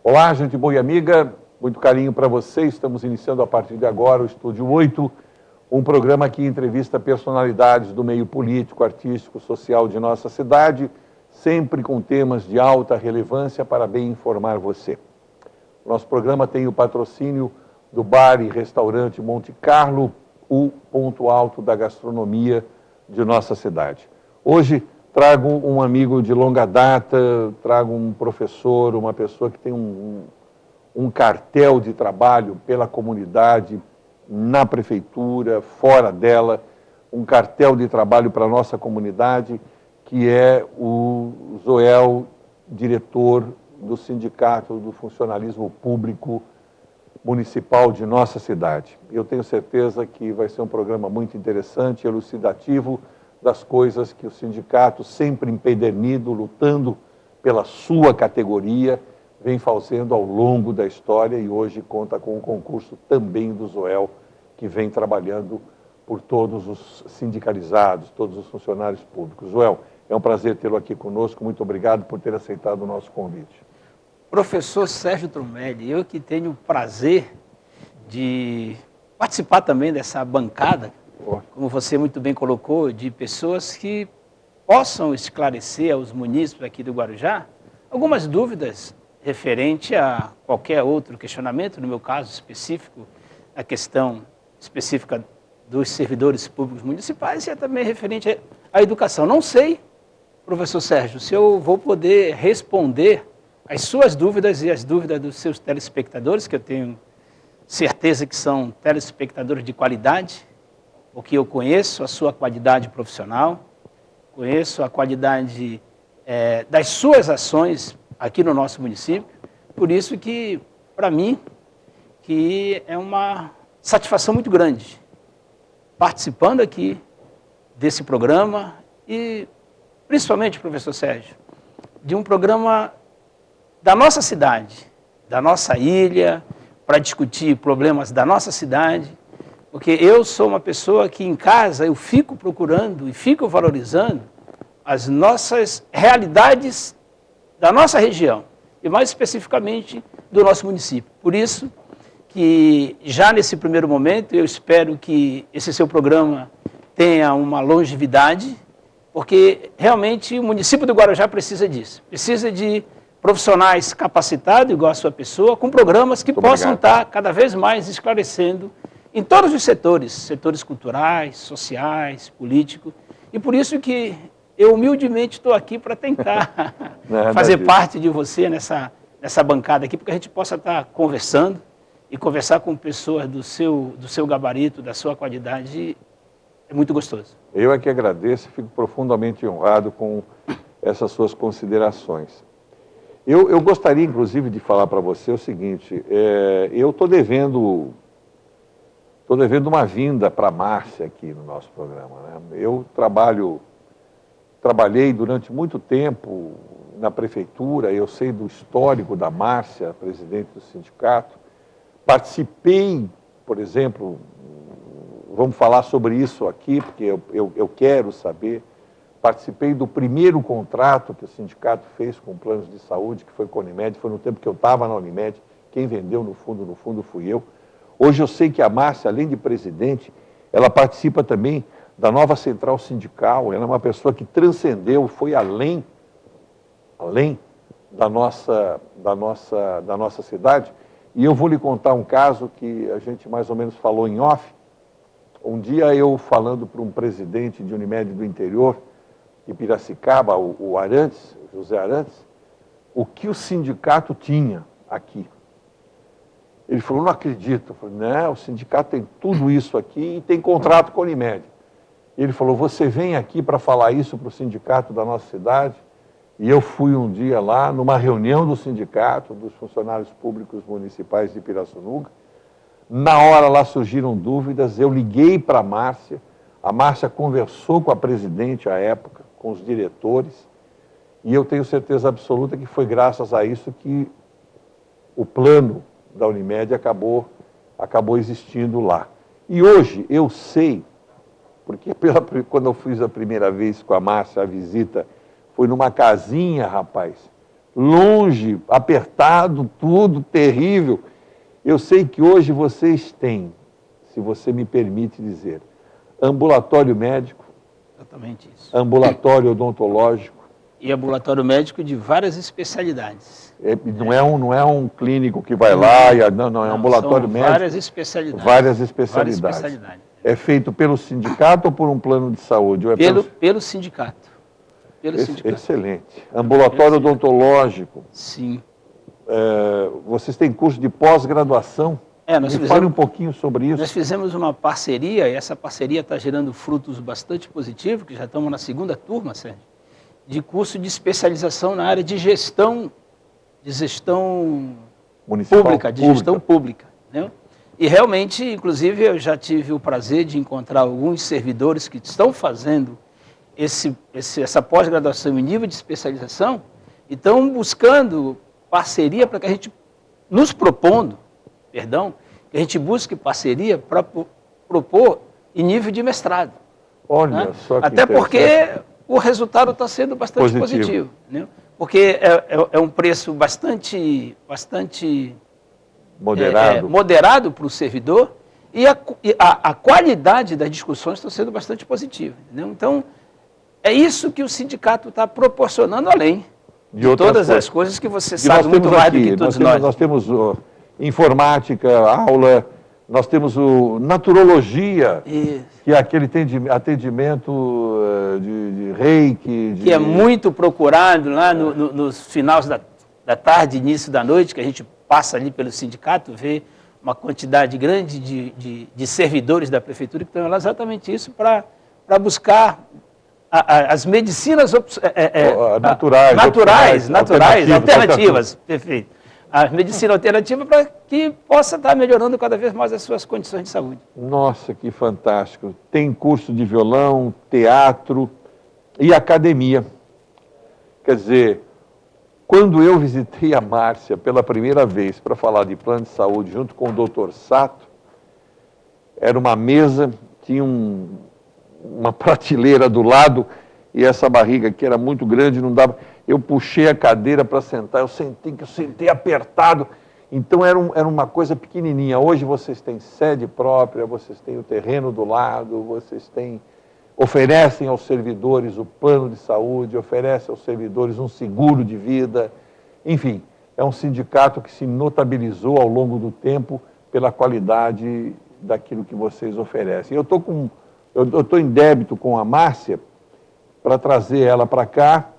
Olá, gente boa e amiga, muito carinho para vocês. Estamos iniciando a partir de agora o Estúdio 8, um programa que entrevista personalidades do meio político, artístico, social de nossa cidade, sempre com temas de alta relevância para bem informar você. O nosso programa tem o patrocínio do Bar e Restaurante Monte Carlo, o ponto alto da gastronomia de nossa cidade. Hoje trago um amigo de longa data, trago um professor, uma pessoa que tem um cartel de trabalho pela comunidade, na prefeitura, fora dela, um cartel de trabalho para a nossa comunidade, que é o Zoel, diretor do Sindicato do Funcionalismo Público Municipal de nossa cidade. Eu tenho certeza que vai ser um programa muito interessante, elucidativo, das coisas que o sindicato, sempre empedernido, lutando pela sua categoria, vem fazendo ao longo da história e hoje conta com o concurso também do Zoel, que vem trabalhando por todos os sindicalizados, todos os funcionários públicos. Zoel, é um prazer tê-lo aqui conosco, muito obrigado por ter aceitado o nosso convite. Professor Sérgio Trumelli, eu que tenho o prazer de participar também dessa bancada, como você muito bem colocou, de pessoas que possam esclarecer aos munícipes aqui do Guarujá algumas dúvidas referente a qualquer outro questionamento, no meu caso específico, a questão específica dos servidores públicos municipais e é também referente à educação. Não sei, professor Sérgio, se eu vou poder responder as suas dúvidas e as dúvidas dos seus telespectadores, que eu tenho certeza que são telespectadores de qualidade, porque eu conheço a sua qualidade profissional, conheço a qualidade das suas ações aqui no nosso município, por isso que, para mim, que é uma satisfação muito grande participando aqui desse programa e, principalmente, professor Sérgio, de um programa da nossa cidade, da nossa ilha, para discutir problemas da nossa cidade, porque eu sou uma pessoa que em casa eu fico procurando e fico valorizando as nossas realidades da nossa região e mais especificamente do nosso município. Por isso que já nesse primeiro momento eu espero que esse seu programa tenha uma longevidade, porque realmente o município do Guarujá precisa disso, precisa de profissionais capacitados, igual a sua pessoa, com programas que possam estar cada vez mais esclarecendo em todos os setores, setores culturais, sociais, políticos, e por isso que eu humildemente estou aqui para tentar fazer parte de você nessa bancada aqui, porque a gente possa estar conversando e conversar com pessoas do seu gabarito, da sua qualidade, é muito gostoso. Eu é que agradeço e fico profundamente honrado com essas suas considerações. Eu gostaria, inclusive, de falar para você o seguinte, eu estou devendo uma vinda para a Márcia aqui no nosso programa, né? Eu trabalhei durante muito tempo na prefeitura, eu sei do histórico da Márcia, presidente do sindicato, participei, por exemplo, vamos falar sobre isso aqui, porque eu quero saber, participei do primeiro contrato que o sindicato fez com planos de saúde, que foi com a Unimed, foi no tempo que eu estava na Unimed, quem vendeu no fundo fui eu. Hoje eu sei que a Márcia, além de presidente, ela participa também da nova central sindical, ela é uma pessoa que transcendeu, foi além da nossa cidade. E eu vou lhe contar um caso que a gente mais ou menos falou em off. Um dia eu falando para um presidente de Unimed do interior, de Piracicaba, o Arantes, José Arantes, o que o sindicato tinha aqui. Ele falou, não acredito. Eu falei, não, o sindicato tem tudo isso aqui e tem contrato com a Unimed. Ele falou, você vem aqui para falar isso para o sindicato da nossa cidade? E eu fui um dia lá, numa reunião do sindicato, dos funcionários públicos municipais de Pirassununga. Na hora lá surgiram dúvidas, eu liguei para a Márcia conversou com a presidente à época, com os diretores, e eu tenho certeza absoluta que foi graças a isso que o plano da Unimed acabou existindo lá. E hoje eu sei, porque quando eu fiz a primeira vez com a Márcia a visita, foi numa casinha, rapaz, longe, apertado, tudo terrível. Eu sei que hoje vocês têm, se você me permite dizer, ambulatório médico, Exatamente isso. ambulatório odontológico. E ambulatório médico de várias especialidades. Não é um clínico que vai lá, não, é um ambulatório médico. Várias especialidades. Várias especialidades. É feito pelo sindicato ou por um plano de saúde? Ou é pelo sindicato. Excelente. Ambulatório odontológico. Sim. Vocês têm curso de pós-graduação? Fale um pouquinho sobre isso. Nós fizemos uma parceria, e essa parceria está gerando frutos bastante positivos, que já estamos na segunda turma, Sérgio, de curso de especialização na área de gestão municipal, pública, de gestão pública. Né? E realmente, inclusive, eu já tive o prazer de encontrar alguns servidores que estão fazendo essa pós-graduação em nível de especialização e estão buscando parceria para que a gente, que a gente busque parceria para propor em nível de mestrado. Olha, né? Só que até porque o resultado está sendo bastante positivo. Né? Porque é um preço bastante moderado para o servidor e a qualidade das discussões está sendo bastante positiva. Entendeu? Então, é isso que o sindicato está proporcionando, além de todas as coisas que você sabe muito mais do que todos nós. Nós temos informática, aula, nós temos naturologia, que é aquele atendimento de reiki. Que é muito procurado lá nos finais da tarde, início da noite, que a gente passa ali pelo sindicato, vê uma quantidade grande de servidores da prefeitura que estão lá exatamente isso para buscar as medicinas naturais, alternativas. Perfeito. A medicina alternativa para que possa estar melhorando cada vez mais as suas condições de saúde. Nossa, que fantástico. Tem curso de violão, teatro e academia. Quer dizer, quando eu visitei a Márcia pela primeira vez para falar de plano de saúde junto com o Dr. Sato, era uma mesa, tinha uma prateleira do lado e essa barriga aqui era muito grande, não dava. Eu puxei a cadeira para sentar, eu sentei apertado. Então era uma coisa pequenininha. Hoje vocês têm sede própria, vocês têm o terreno do lado, oferecem aos servidores o plano de saúde, oferecem aos servidores um seguro de vida. Enfim, é um sindicato que se notabilizou ao longo do tempo pela qualidade daquilo que vocês oferecem. Eu estou em débito com a Márcia para trazer ela para cá,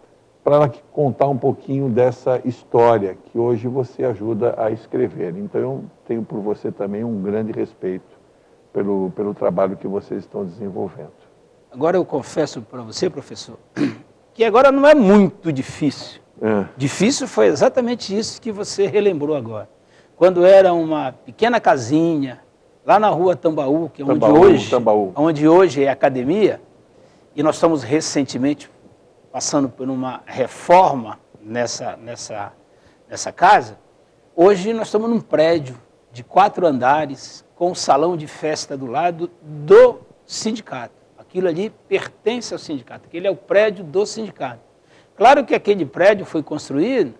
para ela contar um pouquinho dessa história que hoje você ajuda a escrever. Então, eu tenho por você também um grande respeito pelo trabalho que vocês estão desenvolvendo. Agora eu confesso para você, professor, que agora não é muito difícil. Difícil foi exatamente isso que você relembrou agora. Quando era uma pequena casinha, lá na rua Tambaú, que é onde hoje é a academia, e nós estamos recentemente passando por uma reforma nessa casa. Hoje nós estamos num prédio de 4 andares, com um salão de festa do lado do sindicato. Aquilo ali pertence ao sindicato, aquele é o prédio do sindicato. Claro que aquele prédio foi construído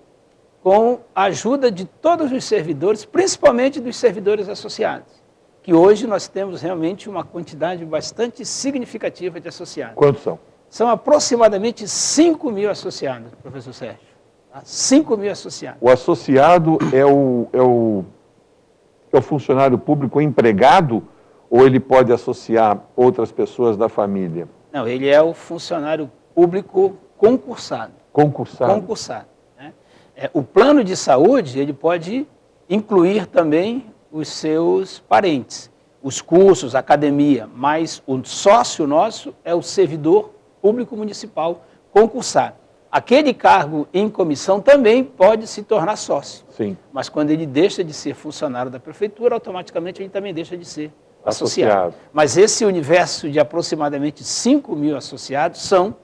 com a ajuda de todos os servidores, principalmente dos servidores associados, que hoje nós temos realmente uma quantidade bastante significativa de associados. Quantos são? São aproximadamente 5.000 associados, professor Sérgio. 5.000 associados. O associado é o funcionário público empregado ou ele pode associar outras pessoas da família? Não, ele é o funcionário público concursado. Concursado. Né? O plano de saúde, ele pode incluir também os seus parentes, os cursos, a academia, mas o sócio nosso é o servidor público municipal concursado. Aquele cargo em comissão também pode se tornar sócio. Sim. Mas quando ele deixa de ser funcionário da prefeitura, automaticamente ele também deixa de ser associado. Mas esse universo de aproximadamente 5.000 associados são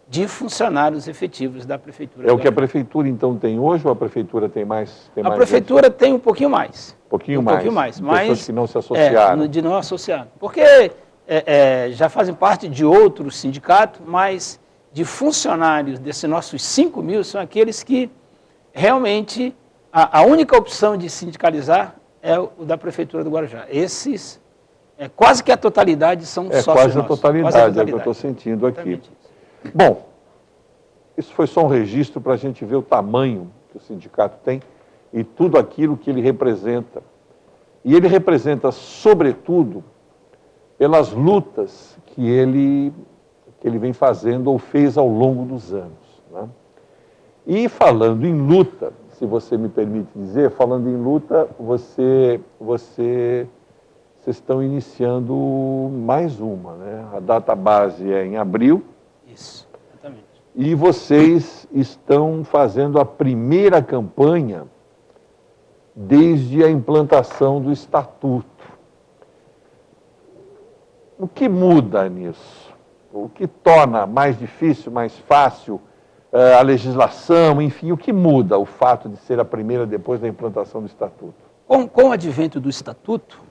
de funcionários efetivos da prefeitura. É o que a prefeitura então tem hoje ou a prefeitura tem mais? A prefeitura tem um pouquinho mais. Um pouquinho mais. Mas que não se associaram. De não associaram. Porque já fazem parte de outro sindicato, mas de funcionários desses nossos 5.000 são aqueles que realmente a única opção de sindicalizar é o da Prefeitura do Guarujá. Esses, quase que a totalidade são sócios nossos. Quase a totalidade, é o que eu estou sentindo aqui. Bom, isso foi só um registro para a gente ver o tamanho que o sindicato tem e tudo aquilo que ele representa. E ele representa, sobretudo, pelas lutas que ele vem fazendo ou fez ao longo dos anos, né? E falando em luta, se você me permite dizer, falando em luta, vocês estão iniciando mais uma, né? A data base é em abril. Isso, exatamente. E vocês estão fazendo a primeira campanha desde a implantação do Estatuto. O que muda nisso? O que torna mais difícil, mais fácil a legislação, enfim, o que muda o fato de ser a primeira depois da implantação do Estatuto? Com o advento do Estatuto,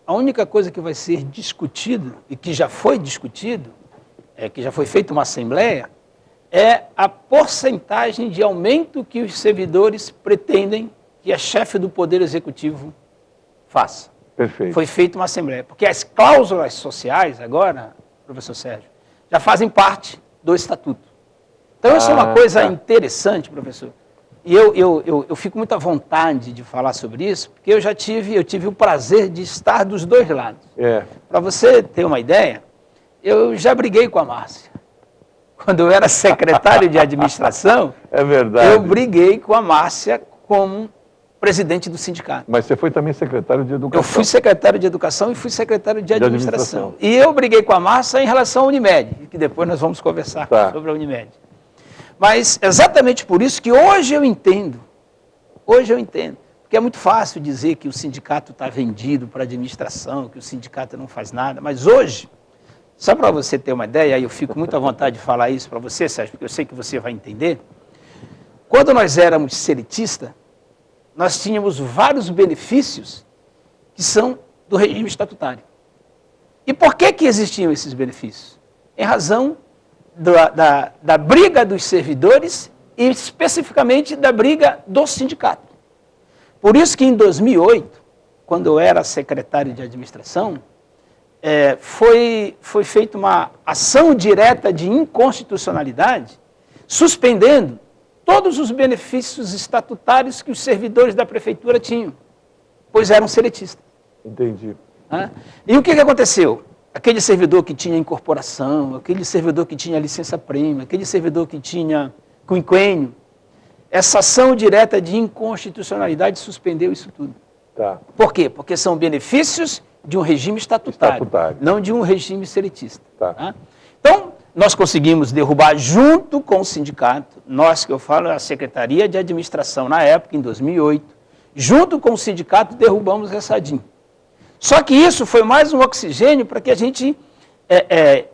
a única coisa que vai ser discutido, e que já foi discutido, que já foi feita uma assembleia, é a porcentagem de aumento que os servidores pretendem que a chefe do Poder Executivo faça. Perfeito. Foi feita uma assembleia, porque as cláusulas sociais agora, professor Sérgio, já fazem parte do Estatuto. Então, isso é uma coisa interessante, professor. E eu fico muito à vontade de falar sobre isso, porque eu tive o prazer de estar dos dois lados. Para você ter uma ideia, eu já briguei com a Márcia. Quando eu era secretário de administração, é verdade. Eu briguei com a Márcia como presidente do sindicato. Mas você foi também secretário de Educação. Eu fui secretário de Educação e fui secretário de Administração. E eu briguei com a Márcia em relação à Unimed, que depois nós vamos conversar sobre a Unimed. Mas exatamente por isso que hoje eu entendo, porque é muito fácil dizer que o sindicato está vendido para a administração, que o sindicato não faz nada, mas hoje, só para você ter uma ideia, aí eu fico muito à vontade de falar isso para você, Sérgio, porque eu sei que você vai entender, quando nós éramos seletistas, nós tínhamos vários benefícios que são do regime estatutário. E por que existiam esses benefícios? Em razão da briga dos servidores e especificamente da briga do sindicato. Por isso que em 2008, quando eu era secretário de administração, foi feita uma ação direta de inconstitucionalidade, suspendendo todos os benefícios estatutários que os servidores da prefeitura tinham, pois eram seletistas. Entendi. E o que aconteceu? Aquele servidor que tinha incorporação, aquele servidor que tinha licença-prêmio, aquele servidor que tinha quinquênio, essa ação direta de inconstitucionalidade suspendeu isso tudo. Por quê? Porque são benefícios de um regime estatutário. Não de um regime seletista. Então, nós conseguimos derrubar junto com o sindicato, nós que eu falo, a Secretaria de Administração na época, em 2008, junto com o sindicato derrubamos essa ADIM. Só que isso foi mais um oxigênio para que a gente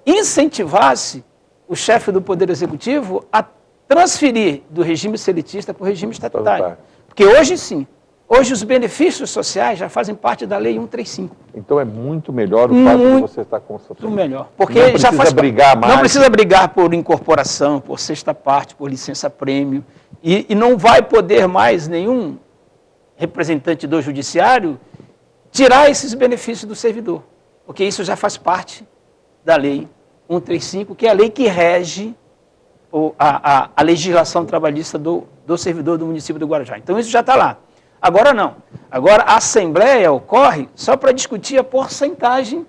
incentivasse o chefe do Poder Executivo a transferir do regime seletista para o regime estatutário. Porque hoje sim, hoje os benefícios sociais já fazem parte da Lei 135. Então é muito melhor o fato de você estar constatando. Muito melhor. Porque não precisa brigar mais. Não precisa brigar por incorporação, por sexta parte, por licença-prêmio. E não vai poder mais nenhum representante do judiciário tirar esses benefícios do servidor, porque isso já faz parte da Lei 135, que é a lei que rege a legislação trabalhista do servidor do município do Guarujá. Então isso já está lá. Agora não. Agora a Assembleia ocorre só para discutir a porcentagem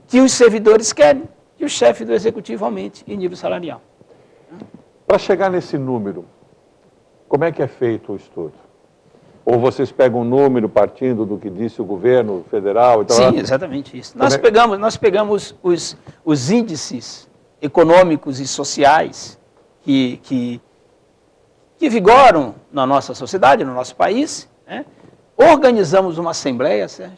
que os servidores querem que o chefe do Executivo aumente em nível salarial. Para chegar nesse número, como é que é feito o estudo? Ou vocês pegam um número partindo do que disse o governo federal? Então, sim, exatamente isso. Nós pegamos os índices econômicos e sociais que vigoram na nossa sociedade, no nosso país, né? Organizamos uma assembleia, Sérgio,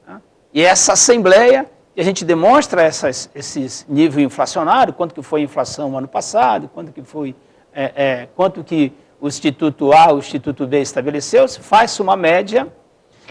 né? E essa assembleia, a gente demonstra esses nível inflacionário, quanto que foi a inflação ano passado, quanto que o Instituto A, o Instituto B estabeleceu, faz uma média,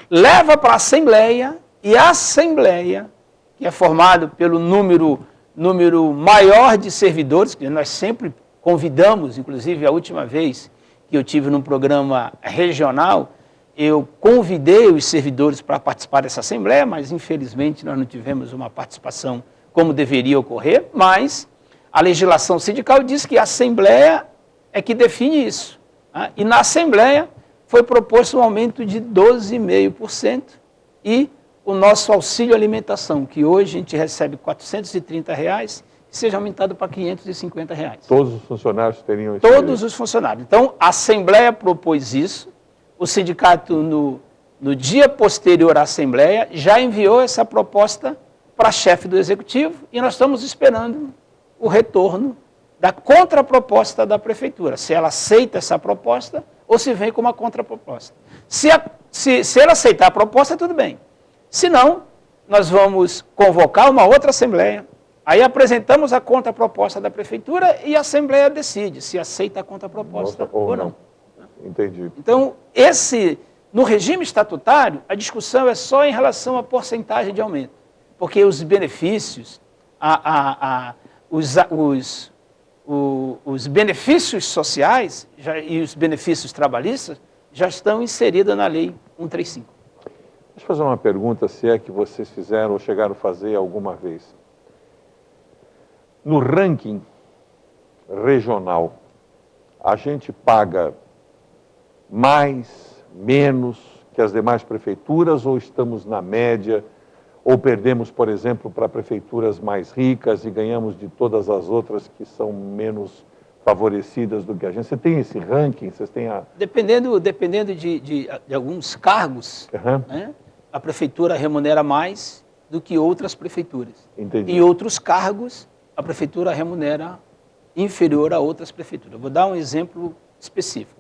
leva para a Assembleia, e a Assembleia, que é formada pelo número maior de servidores, que nós sempre convidamos, inclusive a última vez que eu tive num programa regional, eu convidei os servidores para participar dessa assembleia, mas infelizmente nós não tivemos uma participação como deveria ocorrer, mas a legislação sindical diz que a assembleia é que define isso. Tá? E na assembleia foi proposto um aumento de 12,5% e o nosso auxílio alimentação, que hoje a gente recebe R$ 430, seja aumentado para R$ 550. Todos os funcionários teriam esse Todos direito? Os funcionários. Então, a Assembleia propôs isso, o sindicato, no dia posterior à Assembleia, já enviou essa proposta para a chefe do Executivo e nós estamos esperando o retorno da contraproposta da Prefeitura, se ela aceita essa proposta ou se vem com uma contraproposta. Se ela aceitar a proposta, tudo bem. Se não, nós vamos convocar uma outra Assembleia, aí apresentamos a contraproposta da Prefeitura e a Assembleia decide se aceita a contraproposta ou não. Entendi. Então, no regime estatutário, a discussão é só em relação à porcentagem de aumento, porque os benefícios, os benefícios sociais e os benefícios trabalhistas já estão inseridos na Lei 135. Deixa eu fazer uma pergunta, se é que vocês fizeram ou chegaram a fazer alguma vez. No ranking regional, a gente paga mais, menos que as demais prefeituras ou estamos na média? Ou perdemos, por exemplo, para prefeituras mais ricas e ganhamos de todas as outras que são menos favorecidas do que a gente? Você tem esse ranking? Vocês têm Dependendo de alguns cargos, né, a prefeitura remunera mais do que outras prefeituras. Entendi. Em outros cargos, a prefeitura remunera inferior a outras prefeituras. Eu vou dar um exemplo específico.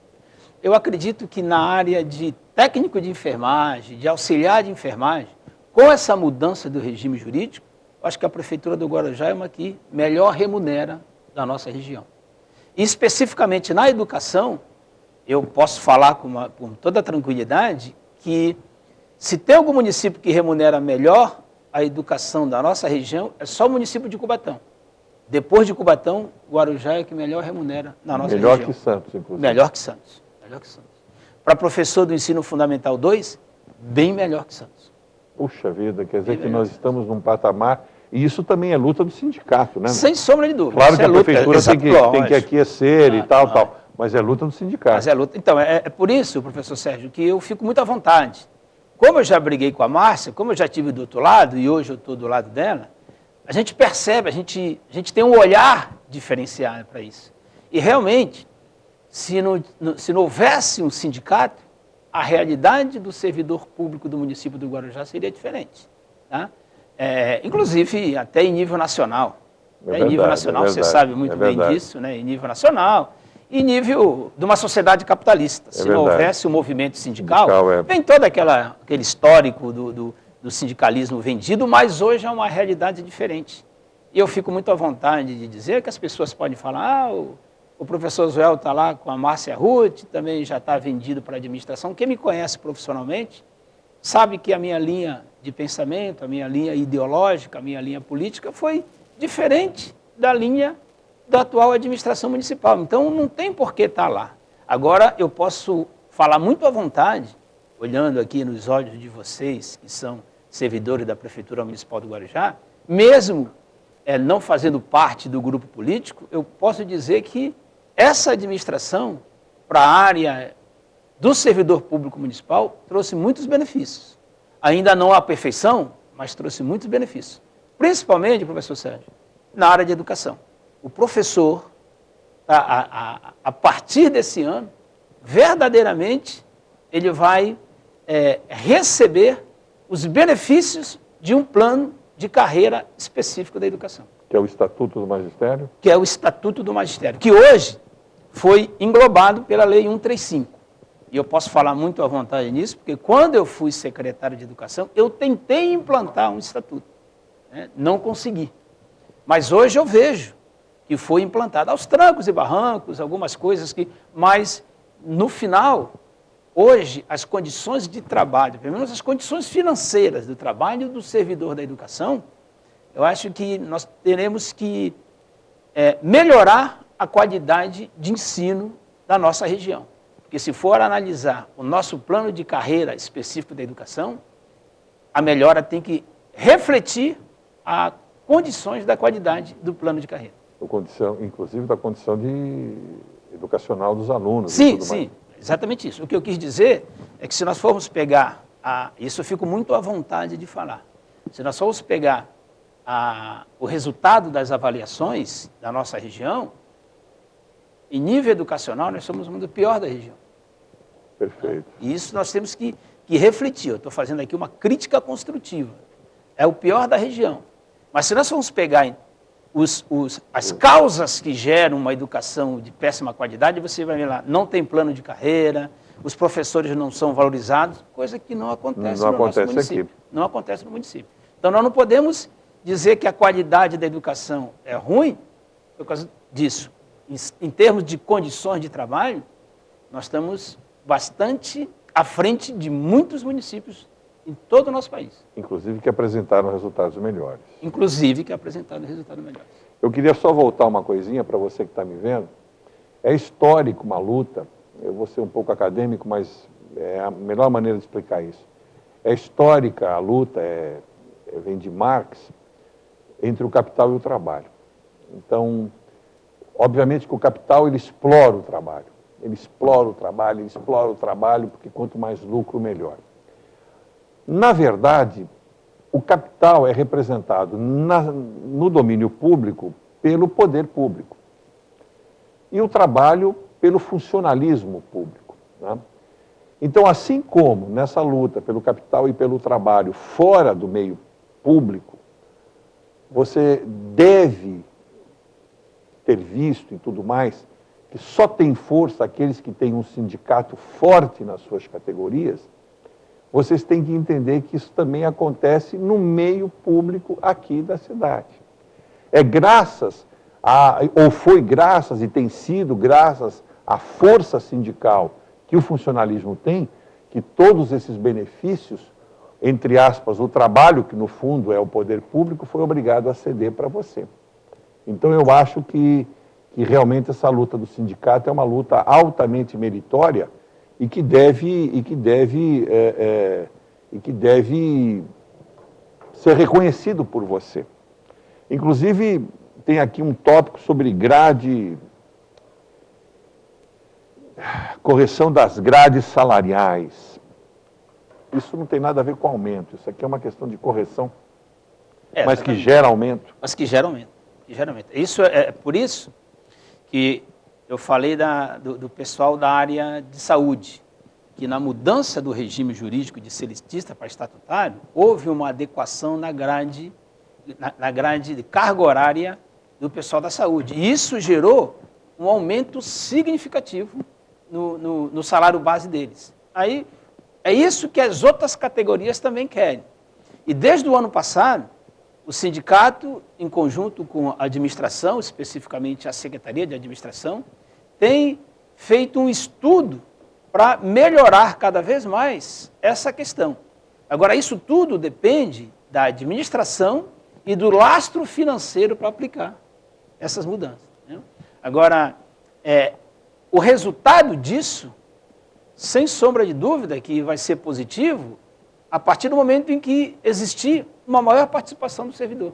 Eu acredito que na área de técnico de enfermagem, de auxiliar de enfermagem, com essa mudança do regime jurídico, acho que a Prefeitura do Guarujá é uma que melhor remunera da nossa região. E especificamente na educação, eu posso falar com toda tranquilidade que se tem algum município que remunera melhor a educação da nossa região, é só o município de Cubatão. Depois de Cubatão, Guarujá é o que melhor remunera na nossa região. Melhor que Santos, inclusive. Melhor que Santos. Para professor do ensino fundamental 2, bem melhor que Santos. Puxa vida, quer dizer que nós estamos num patamar, e isso também é luta do sindicato, né? Sem sombra de dúvida. Claro que a prefeitura tem que aquecer e tal, mas é luta do sindicato. Mas é luta. Então, é por isso, professor Sérgio, que eu fico muito à vontade. Como eu já briguei com a Márcia, como eu já estive do outro lado, e hoje eu estou do lado dela, a gente percebe, a gente tem um olhar diferenciado para isso. E realmente, se não houvesse um sindicato, a realidade do servidor público do município do Guarujá seria diferente. Tá? Inclusive, até em nível nacional. Em nível nacional, você sabe muito bem disso, né? Em nível nacional, e em nível de uma sociedade capitalista. Se não houvesse um movimento sindical, vem todo aquele histórico do sindicalismo vendido, mas hoje é uma realidade diferente. E eu fico muito à vontade de dizer que as pessoas podem falar, o professor Zoel está lá com a Márcia Ruth, também já está vendido para a administração. Quem me conhece profissionalmente sabe que a minha linha de pensamento, a minha linha ideológica, a minha linha política foi diferente da linha da atual administração municipal. Então, não tem por que estar lá. Agora, eu posso falar muito à vontade, olhando aqui nos olhos de vocês, que são servidores da Prefeitura Municipal do Guarujá, mesmo não fazendo parte do grupo político, eu posso dizer que essa administração, para a área do servidor público municipal, trouxe muitos benefícios. Ainda não à perfeição, mas trouxe muitos benefícios. Principalmente, professor Sérgio, na área de educação. O professor, a partir desse ano, verdadeiramente, ele vai receber os benefícios de um plano de carreira específico da educação. Que é o Estatuto do Magistério? Que é o Estatuto do Magistério, que hoje foi englobado pela Lei 135. E eu posso falar muito à vontade nisso, porque quando eu fui secretário de Educação, eu tentei implantar um estatuto. Né? Não consegui. Mas hoje eu vejo que foi implantado aos trancos e barrancos, algumas coisas que... Mas, no final, hoje, as condições de trabalho, pelo menos as condições financeiras do trabalho do servidor da educação, eu acho que nós teremos que melhorar a qualidade de ensino da nossa região. Porque se for analisar o nosso plano de carreira específico da educação, a melhora tem que refletir as condições da qualidade do plano de carreira. Inclusive da condição educacional dos alunos. Sim, sim, exatamente isso. O que eu quis dizer é que se nós formos pegar, isso eu fico muito à vontade de falar, se nós formos pegar o resultado das avaliações da nossa região, em nível educacional nós somos um do pior da região. Perfeito. E isso nós temos que refletir. Eu estou fazendo aqui uma crítica construtiva. É o pior da região. Mas se nós formos pegar as causas que geram uma educação de péssima qualidade, você vai ver lá, não tem plano de carreira, os professores não são valorizados, coisa que não acontece no nosso município. Aqui. Não acontece no município. Então nós não podemos dizer que a qualidade da educação é ruim por causa disso. Em termos de condições de trabalho, nós estamos bastante à frente de muitos municípios em todo o nosso país. Inclusive que apresentaram resultados melhores. Inclusive que apresentaram resultados melhores. Eu queria só voltar uma coisinha para você que está me vendo. É histórico uma luta, eu vou ser um pouco acadêmico, mas é a melhor maneira de explicar isso. É histórica a luta, vem de Marx, entre o capital e o trabalho. Então, obviamente que o capital ele explora o trabalho. Ele explora o trabalho, porque quanto mais lucro, melhor. Na verdade, o capital é representado no domínio público pelo poder público. E o trabalho pelo funcionalismo público. Né? Então, assim como nessa luta pelo capital e pelo trabalho fora do meio público, você deve ter visto e tudo mais, que só tem força aqueles que têm um sindicato forte nas suas categorias, vocês têm que entender que isso também acontece no meio público aqui da cidade. É graças ou foi graças e tem sido graças à força sindical que o funcionalismo tem, que todos esses benefícios, entre aspas, o trabalho, que no fundo é o poder público, foi obrigado a ceder para você. Então eu acho que realmente essa luta do sindicato é uma luta altamente meritória e que deve ser reconhecido por você. Inclusive, tem aqui um tópico sobre correção das grades salariais. Isso não tem nada a ver com aumento, isso aqui é uma questão de correção, mas que gera aumento. Mas que gera aumento. Isso é por isso que eu falei do pessoal da área de saúde, que na mudança do regime jurídico de seletista para estatutário, houve uma adequação na grade de carga horária do pessoal da saúde. E isso gerou um aumento significativo no salário base deles. Aí, é isso que as outras categorias também querem. E desde o ano passado, o sindicato, em conjunto com a administração, especificamente a Secretaria de Administração, tem feito um estudo para melhorar cada vez mais essa questão. Agora, isso tudo depende da administração e do lastro financeiro para aplicar essas mudanças. Né? Agora, o resultado disso, sem sombra de dúvida, que vai ser positivo a partir do momento em que existir uma maior participação do servidor.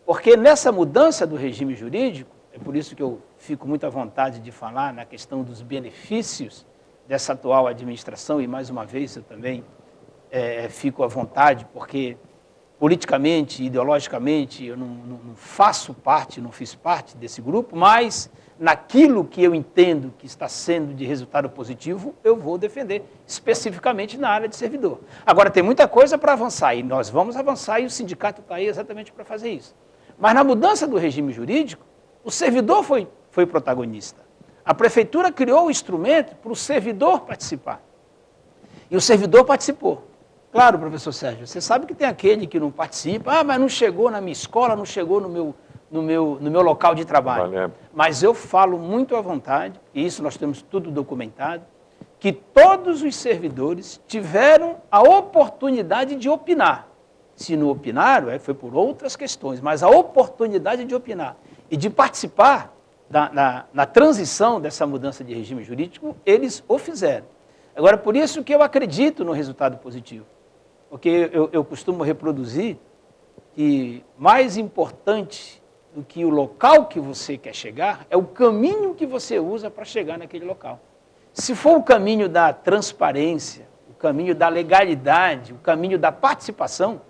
Porque nessa mudança do regime jurídico, é por isso que eu fico muito à vontade de falar na questão dos benefícios dessa atual administração, e mais uma vez eu também fico à vontade, porque politicamente, ideologicamente, eu não faço parte, não fiz parte desse grupo, mas naquilo que eu entendo que está sendo de resultado positivo, eu vou defender, especificamente na área de servidor. Agora, tem muita coisa para avançar, e nós vamos avançar, e o sindicato está aí exatamente para fazer isso. Mas na mudança do regime jurídico, o servidor foi protagonista. A prefeitura criou o instrumento para o servidor participar. E o servidor participou. Claro, professor Sérgio, você sabe que tem aquele que não participa, mas não chegou na minha escola, não chegou no meu local de trabalho. Valeu. Mas eu falo muito à vontade, e isso nós temos tudo documentado, que todos os servidores tiveram a oportunidade de opinar. Se não opinaram, foi por outras questões, mas a oportunidade de opinar e de participar na transição dessa mudança de regime jurídico, eles o fizeram. Agora, por isso que eu acredito no resultado positivo. Porque eu costumo reproduzir que mais importante do que o local que você quer chegar é o caminho que você usa para chegar naquele local. Se for o caminho da transparência, o caminho da legalidade, o caminho da participação,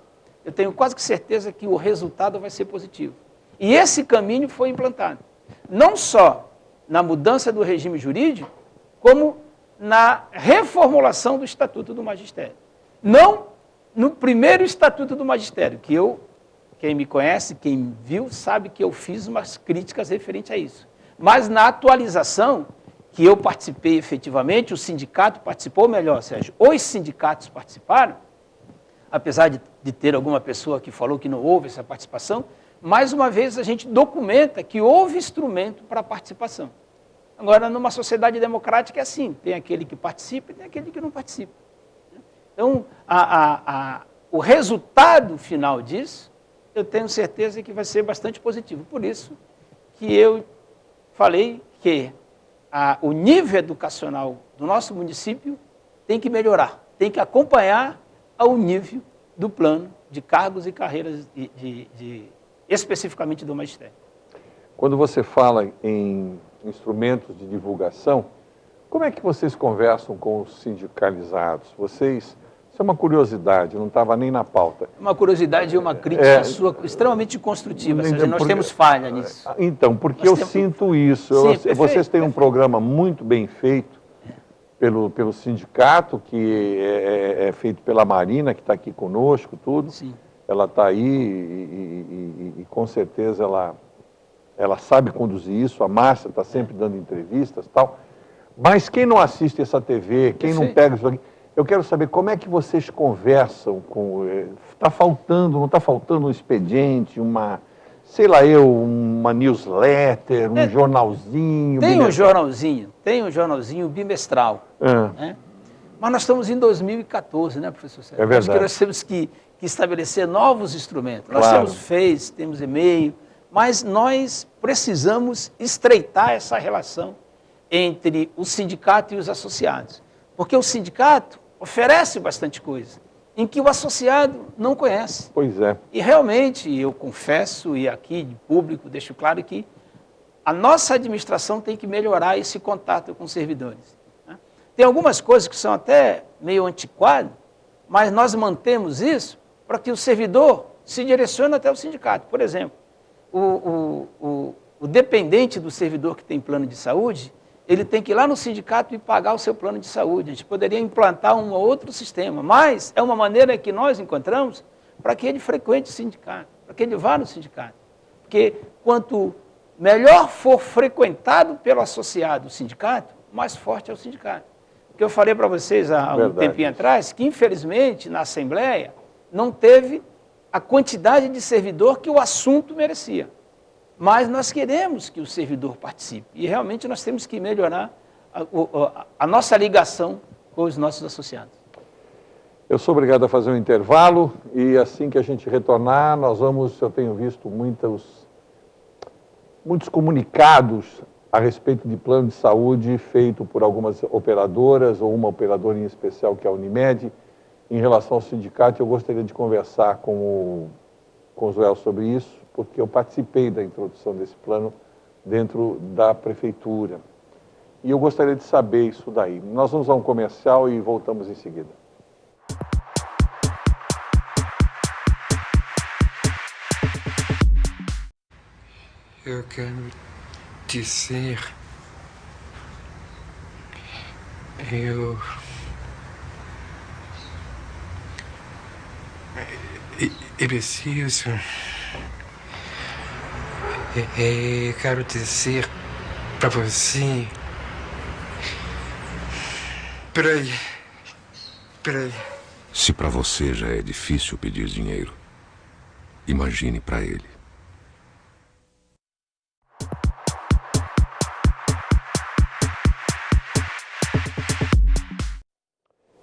eu tenho quase que certeza que o resultado vai ser positivo. E esse caminho foi implantado. Não só na mudança do regime jurídico, como na reformulação do Estatuto do Magistério. Não no primeiro Estatuto do Magistério, que quem me conhece, quem viu, sabe que eu fiz umas críticas referentes a isso. Mas na atualização, que eu participei efetivamente, o sindicato participou, melhor, Sérgio, os sindicatos participaram, apesar de ter alguma pessoa que falou que não houve essa participação, mais uma vez a gente documenta que houve instrumento para a participação. Agora, numa sociedade democrática é assim, tem aquele que participa e tem aquele que não participa. Então, o resultado final disso, eu tenho certeza que vai ser bastante positivo. Por isso que eu falei que o nível educacional do nosso município tem que melhorar, tem que acompanhar ao nível do plano de cargos e carreiras especificamente do magistério. Quando você fala em instrumentos de divulgação, como é que vocês conversam com os sindicalizados? Isso é uma curiosidade, não estava nem na pauta. Uma curiosidade e uma crítica sua extremamente construtiva, nós temos falha nisso. Então, porque eu sinto isso. Sim, vocês têm um programa muito bem feito pelo sindicato, que é feito pela Marina, que está aqui conosco, tudo. Sim. Ela está aí e com certeza ela sabe conduzir isso. A Márcia está sempre dando entrevistas e tal. Mas quem não assiste essa TV, quem não pega isso aqui, eu quero saber como é que vocês conversam com... não está faltando um expediente, uma newsletter, um jornalzinho? Tem um jornalzinho bimestral. Né? Mas nós estamos em 2014, né, professor Sérgio? É verdade. Acho que nós temos que estabelecer novos instrumentos. Nós temos Face, temos e-mail, mas nós precisamos estreitar essa relação entre o sindicato e os associados. Porque o sindicato oferece bastante coisa, em que o associado não conhece. Pois é. E realmente, eu confesso, e aqui de público deixo claro que a nossa administração tem que melhorar esse contato com os servidores. Né? Tem algumas coisas que são até meio antiquadas, mas nós mantemos isso para que o servidor se direcione até o sindicato. Por exemplo, o dependente do servidor que tem plano de saúde, ele tem que ir lá no sindicato e pagar o seu plano de saúde. A gente poderia implantar um outro sistema, mas é uma maneira que nós encontramos para que ele frequente o sindicato, para que ele vá no sindicato. Porque quanto melhor for frequentado pelo associado o sindicato, mais forte é o sindicato. Porque eu falei para vocês há um tempinho atrás que, infelizmente, na Assembleia, não teve a quantidade de servidor que o assunto merecia. Mas nós queremos que o servidor participe. E realmente nós temos que melhorar a nossa ligação com os nossos associados. Eu sou obrigado a fazer um intervalo e assim que a gente retornar, eu tenho visto muitos comunicados a respeito de plano de saúde feito por algumas operadoras, ou uma operadora em especial que é a Unimed, em relação ao sindicato. Eu gostaria de conversar com o Joel sobre isso, porque eu participei da introdução desse plano dentro da prefeitura. E eu gostaria de saber isso daí. Nós vamos a um comercial e voltamos em seguida. Eu quero dizer... Eu preciso... Eu quero dizer para você... Peraí. Se para você já é difícil pedir dinheiro, imagine para ele.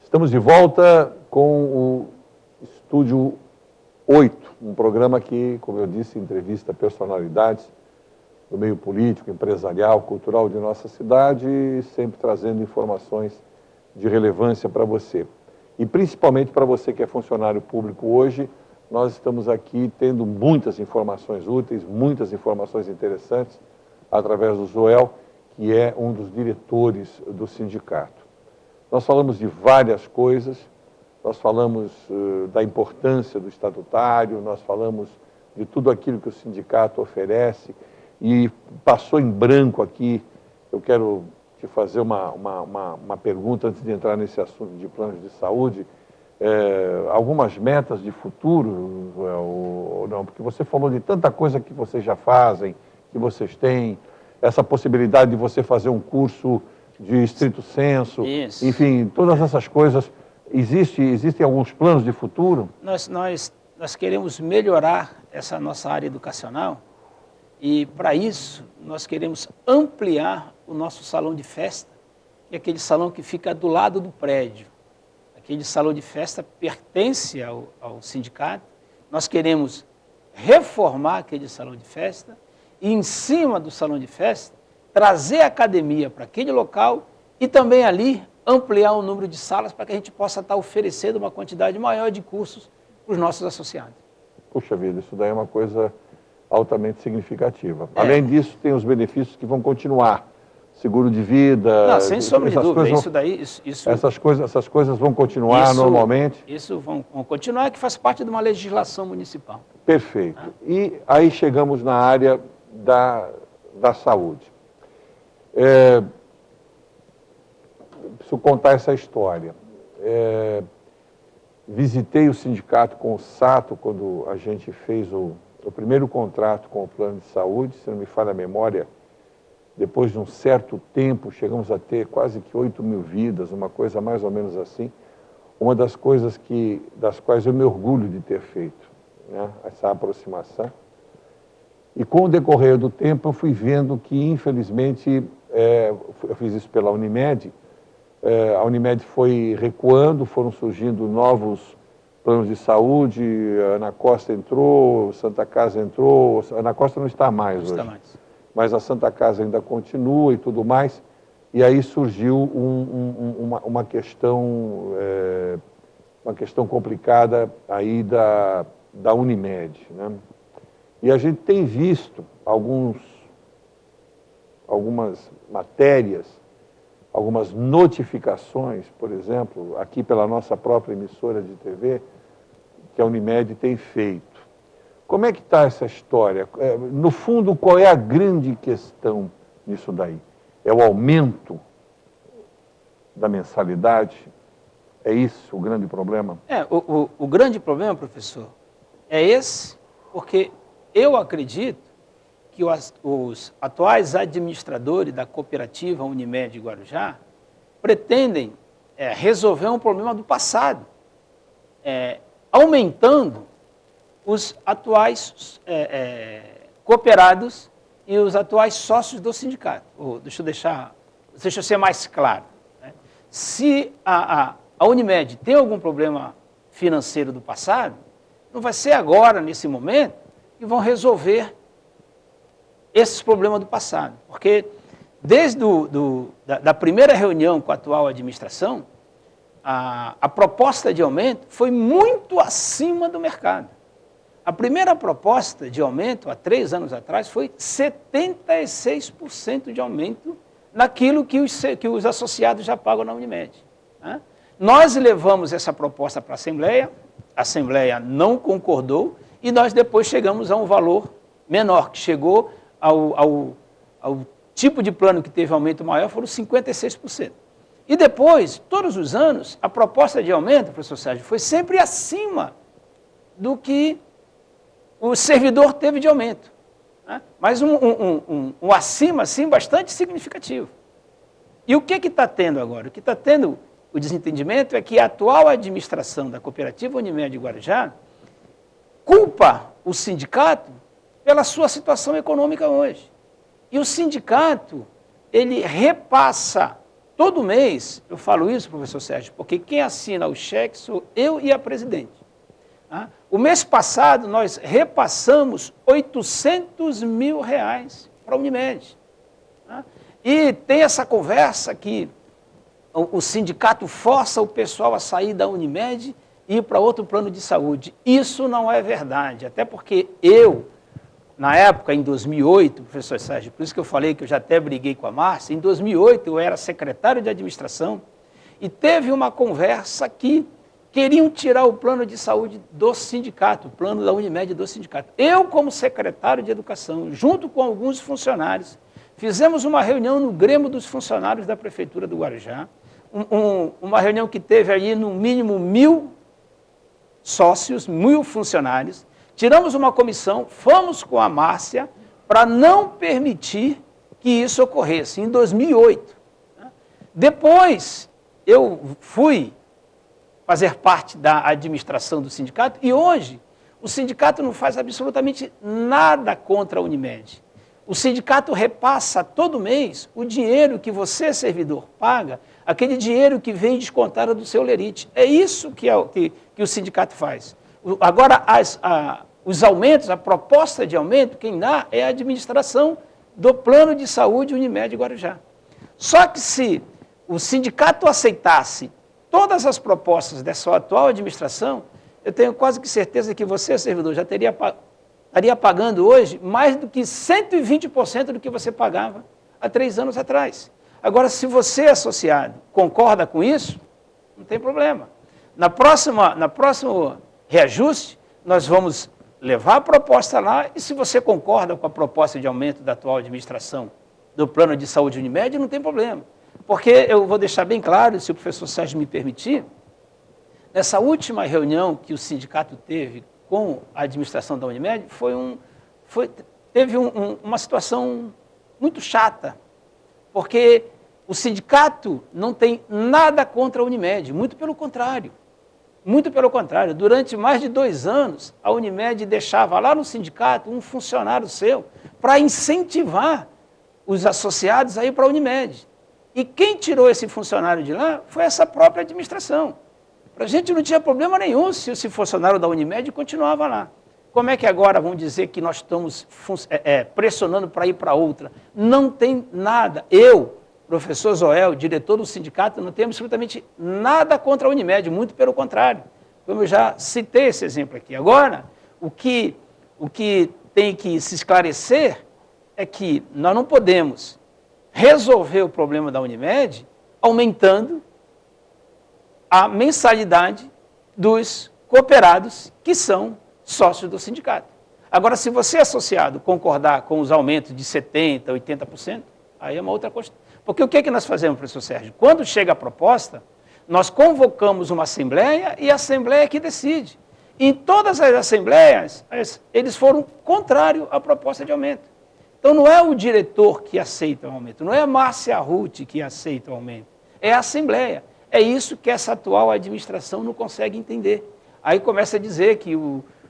Estamos de volta com o Estúdio 8, um programa que, como eu disse, entrevista personalidades do meio político, empresarial, cultural de nossa cidade, sempre trazendo informações de relevância para você. E principalmente para você que é funcionário público hoje, nós estamos aqui tendo muitas informações úteis, muitas informações interessantes, através do Joel, que é um dos diretores do sindicato. Nós falamos de várias coisas, nós falamos da importância do estatutário, nós falamos de tudo aquilo que o sindicato oferece, e passou em branco aqui, eu quero te fazer uma pergunta antes de entrar nesse assunto de planos de saúde, algumas metas de futuro, ou não, porque você falou de tanta coisa que vocês já fazem, que vocês têm, essa possibilidade de você fazer um curso de estrito senso, Isso. Enfim, todas essas coisas, existem alguns planos de futuro? Nós queremos melhorar essa nossa área educacional e, para isso, nós queremos ampliar o nosso salão de festa, que é aquele salão que fica do lado do prédio. Aquele salão de festa pertence ao sindicato. Nós queremos reformar aquele salão de festa e, em cima do salão de festa, trazer a academia para aquele local e também ali ampliar o número de salas para que a gente possa estar oferecendo uma quantidade maior de cursos para os nossos associados. Puxa vida, isso daí é uma coisa altamente significativa. Além disso, tem os benefícios que vão continuar. Seguro de vida... Não, sem sombra de dúvida, vão, isso daí... essas coisas vão continuar normalmente? Isso vão continuar, que faz parte de uma legislação municipal. Perfeito. E aí chegamos na área da saúde. Preciso contar essa história. Visitei o sindicato com o Sato quando a gente fez o primeiro contrato com o plano de saúde, se não me falha a memória, depois de um certo tempo, chegamos a ter quase que 8 mil vidas, uma coisa mais ou menos assim. Uma das coisas das quais eu me orgulho de ter feito, né, essa aproximação. E com o decorrer do tempo, eu fui vendo que, infelizmente, eu fiz isso pela Unimed, a Unimed foi recuando, foram surgindo novos planos de saúde, a Ana Costa entrou, Santa Casa entrou, a Ana Costa não está mais hoje. Não está mais. Mas a Santa Casa ainda continua e tudo mais, e aí surgiu uma questão complicada aí da Unimed, né? E a gente tem visto algumas matérias, algumas notificações, por exemplo, aqui pela nossa própria emissora de TV, que a Unimed tem feito. Como é que está essa história? No fundo, qual é a grande questão nisso daí? É o aumento da mensalidade? É isso o grande problema? O grande problema, professor, é esse, porque eu acredito que os atuais administradores da cooperativa Unimed Guarujá pretendem resolver um problema do passado, aumentando os atuais cooperados e os atuais sócios do sindicato. Deixa eu ser mais claro, né? Se a Unimed tem algum problema financeiro do passado, não vai ser agora, nesse momento, que vão resolver esses problemas do passado. Porque desde da primeira reunião com a atual administração, a proposta de aumento foi muito acima do mercado. A primeira proposta de aumento, há 3 anos atrás, foi 76% de aumento naquilo que os associados já pagam na Unimed, né? Nós levamos essa proposta para a Assembleia não concordou, e nós depois chegamos a um valor menor, que chegou ao tipo de plano que teve aumento maior, foram 56%. E depois, todos os anos, a proposta de aumento, professor Sérgio, foi sempre acima do que o servidor teve de aumento, né? Mas um acima, assim, bastante significativo. E o que está tendo agora? O que está tendo o desentendimento é que a atual administração da cooperativa Unimed Guarujá culpa o sindicato pela sua situação econômica hoje. E o sindicato, ele repassa todo mês, eu falo isso, professor Sérgio, porque quem assina o cheque sou eu e a presidente. O mês passado, nós repassamos R$800 mil para a Unimed. Né? E tem essa conversa que o sindicato força o pessoal a sair da Unimed e ir para outro plano de saúde. Isso não é verdade, até porque eu, na época, em 2008, professor Sérgio, por isso que eu falei que eu já até briguei com a Márcia, em 2008 eu era secretário de administração e teve uma conversa que queriam tirar o plano de saúde do sindicato, o plano da Unimed do sindicato. Eu, como secretário de educação, junto com alguns funcionários, fizemos uma reunião no Grêmio dos Funcionários da Prefeitura do Guarujá, uma reunião que teve ali no mínimo 1.000 sócios, 1.000 funcionários, tiramos uma comissão, fomos com a Márcia para não permitir que isso ocorresse, em 2008. Depois, eu fui fazer parte da administração do sindicato e hoje o sindicato não faz absolutamente nada contra a Unimed. O sindicato repassa todo mês o dinheiro que você, servidor, paga, aquele dinheiro que vem descontado do seu lerite. É isso que o sindicato faz. Agora, os aumentos, a proposta de aumento, quem dá é a administração do plano de saúde Unimed Guarujá. Só que se o sindicato aceitasse todas as propostas dessa atual administração, eu tenho quase que certeza que você, servidor, já estaria pagando hoje mais do que 120% do que você pagava há 3 anos atrás. Agora, se você, associado, concorda com isso, não tem problema. No próximo reajuste, nós vamos levar a proposta lá e se você concorda com a proposta de aumento da atual administração do plano de saúde Unimed, não tem problema. Porque eu vou deixar bem claro, se o professor Sérgio me permitir, nessa última reunião que o sindicato teve com a administração da Unimed, teve uma situação muito chata, porque o sindicato não tem nada contra a Unimed, muito pelo contrário. Muito pelo contrário, durante mais de 2 anos, a Unimed deixava lá no sindicato um funcionário seu para incentivar os associados a ir para a Unimed. E quem tirou esse funcionário de lá foi essa própria administração. Para a gente não tinha problema nenhum se esse funcionário da Unimed continuava lá. Como é que agora vão dizer que nós estamos pressionando para ir para outra? Não tem nada. Eu, professor Zoel, diretor do sindicato, não tenho absolutamente nada contra a Unimed, muito pelo contrário. Como eu já citei esse exemplo aqui. Agora, o que tem que se esclarecer é que nós não podemos resolver o problema da Unimed aumentando a mensalidade dos cooperados que são sócios do sindicato. Agora, se você, associado, concordar com os aumentos de 70%, 80%, aí é uma outra questão. Porque o que é que nós fazemos, professor Sérgio? Quando chega a proposta, nós convocamos uma assembleia e a assembleia que decide. Em todas as assembleias, eles foram contrários à proposta de aumento. Então, não é o diretor que aceita o aumento, não é a Márcia Ruth que aceita o aumento, é a Assembleia. É isso que essa atual administração não consegue entender. Aí começa a dizer que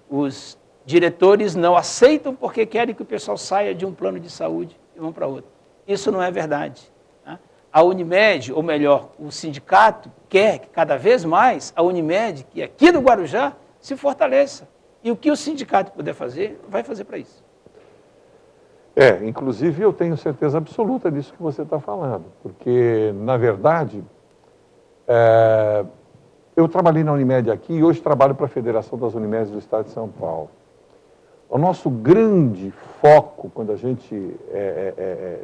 os diretores não aceitam porque querem que o pessoal saia de um plano de saúde e vão para outro. Isso não é verdade. Né? A Unimed, ou melhor, o sindicato quer que cada vez mais a Unimed, que é aqui do Guarujá, se fortaleça. E o que o sindicato puder fazer, vai fazer para isso. Inclusive eu tenho certeza absoluta disso que você está falando, porque, na verdade, eu trabalhei na Unimed aqui e hoje trabalho para a Federação das Unimedes do Estado de São Paulo. O nosso grande foco, quando a gente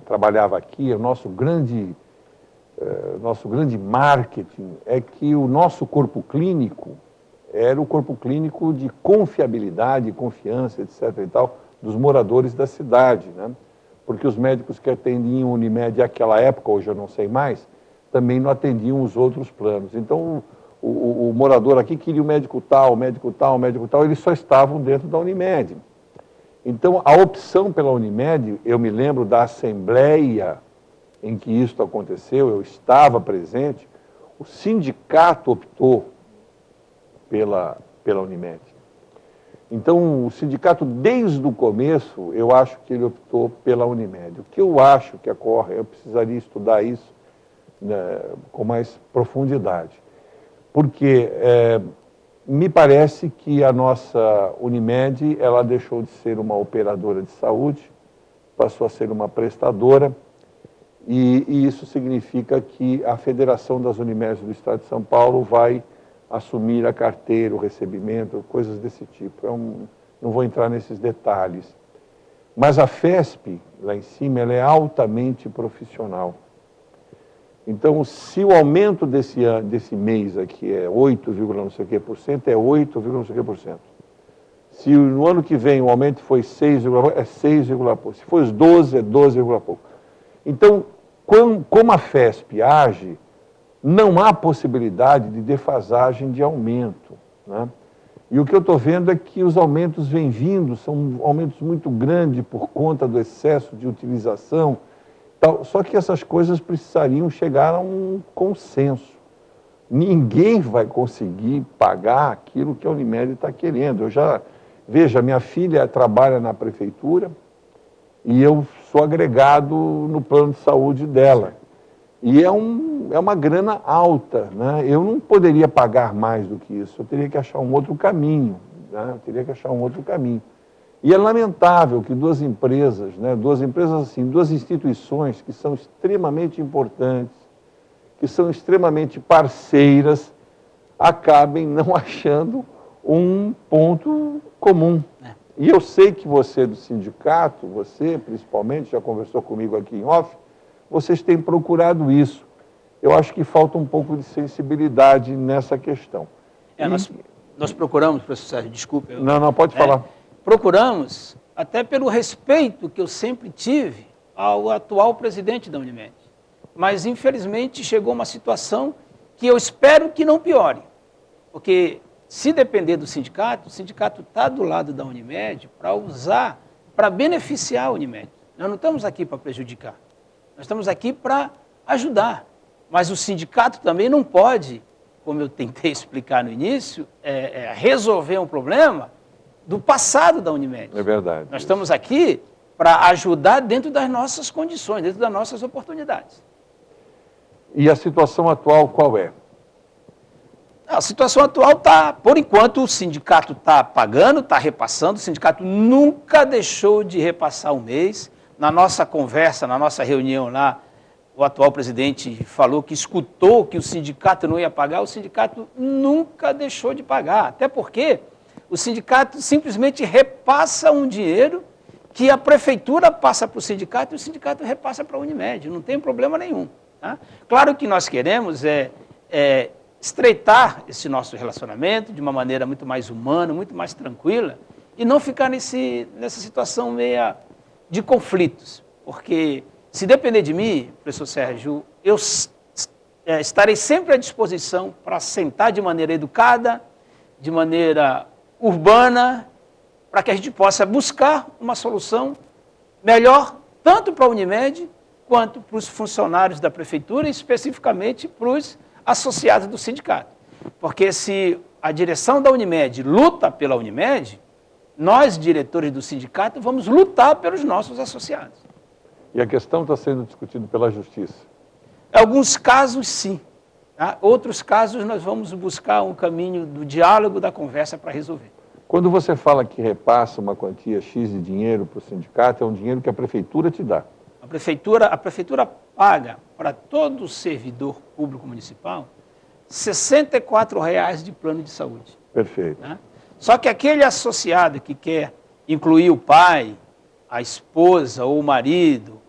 trabalhava aqui, o nosso grande marketing é que o nosso corpo clínico era o corpo clínico de confiabilidade, confiança, etc. e tal, dos moradores da cidade, né? Porque os médicos que atendiam a Unimed naquela época, hoje eu não sei mais, também não atendiam os outros planos. Então, o morador aqui queria o médico tal, eles só estavam dentro da Unimed. Então, a opção pela Unimed, eu me lembro da assembleia em que isso aconteceu, eu estava presente, o sindicato optou pela Unimed. Então, o sindicato, desde o começo, eu acho que ele optou pela Unimed. O que eu acho que ocorre, eu precisaria estudar isso, né, com mais profundidade. Porque me parece que a nossa Unimed, ela deixou de ser uma operadora de saúde passou a ser uma prestadora, e isso significa que a Federação das Unimedes do Estado de São Paulo vai assumir a carteira, o recebimento, coisas desse tipo. Não vou entrar nesses detalhes. Mas a FESP, lá em cima, ela é altamente profissional. Então, se o aumento desse mês aqui é 8, não sei o que por cento, é 8, não sei o que por cento. Se no ano que vem o aumento foi 6, é 6, se for 12, é 12, pouco. Então, como a FESP age, não há possibilidade de defasagem de aumento, né? E o que eu estou vendo é que os aumentos vêm vindo, são aumentos muito grandes por conta do excesso de utilização, tal. Só que essas coisas precisariam chegar a um consenso. Ninguém vai conseguir pagar aquilo que a Unimed está querendo. Veja, minha filha trabalha na prefeitura e eu sou agregado no plano de saúde dela. E é uma grana alta, né? Eu não poderia pagar mais do que isso, eu teria que achar um outro caminho, né? E é lamentável que duas empresas assim, duas instituições que são extremamente importantes, que são extremamente parceiras, acabem não achando um ponto comum. E eu sei que você do sindicato, você principalmente, já conversou comigo aqui em off, vocês têm procurado isso. Eu acho que falta um pouco de sensibilidade nessa questão. Nós procuramos, professor Sérgio, desculpe. Não, pode falar. Procuramos, até pelo respeito que eu sempre tive ao atual presidente da Unimed. Mas, infelizmente, chegou uma situação que eu espero que não piore. Porque, se depender do sindicato, o sindicato está do lado da Unimed para beneficiar a Unimed. Nós não estamos aqui para prejudicar. Nós estamos aqui para ajudar, mas o sindicato também não pode, como eu tentei explicar no início, resolver um problema do passado da Unimed. É verdade. Nós estamos aqui para ajudar dentro das nossas condições, dentro das nossas oportunidades. E a situação atual qual é? A situação atual está, por enquanto, o sindicato está pagando, está repassando, o sindicato nunca deixou de repassar um mês. Na nossa conversa, na nossa reunião lá, o atual presidente falou que escutou que o sindicato não ia pagar, o sindicato nunca deixou de pagar, até porque o sindicato simplesmente repassa um dinheiro que a prefeitura passa para o sindicato e o sindicato repassa para a Unimed, não tem problema nenhum. Tá? Claro que nós queremos estreitar esse nosso relacionamento de uma maneira muito mais humana, muito mais tranquila, e não ficar nessa situação meia de conflitos, porque se depender de mim, professor Sérgio, eu estarei sempre à disposição para sentar de maneira educada, de maneira urbana, para que a gente possa buscar uma solução melhor, tanto para a Unimed, quanto para os funcionários da prefeitura, e especificamente para os associados do sindicato. Porque se a direção da Unimed luta pela Unimed, nós, diretores do sindicato, vamos lutar pelos nossos associados. E a questão está sendo discutida pela Justiça? Em alguns casos, sim. Tá? Outros casos, nós vamos buscar um caminho do diálogo, da conversa para resolver. Quando você fala que repassa uma quantia X de dinheiro para o sindicato, é um dinheiro que a prefeitura te dá? A prefeitura paga para todo servidor público municipal R$ 64,00 de plano de saúde. Perfeito. Tá? Só que aquele associado que quer incluir o pai, a esposa ou o marido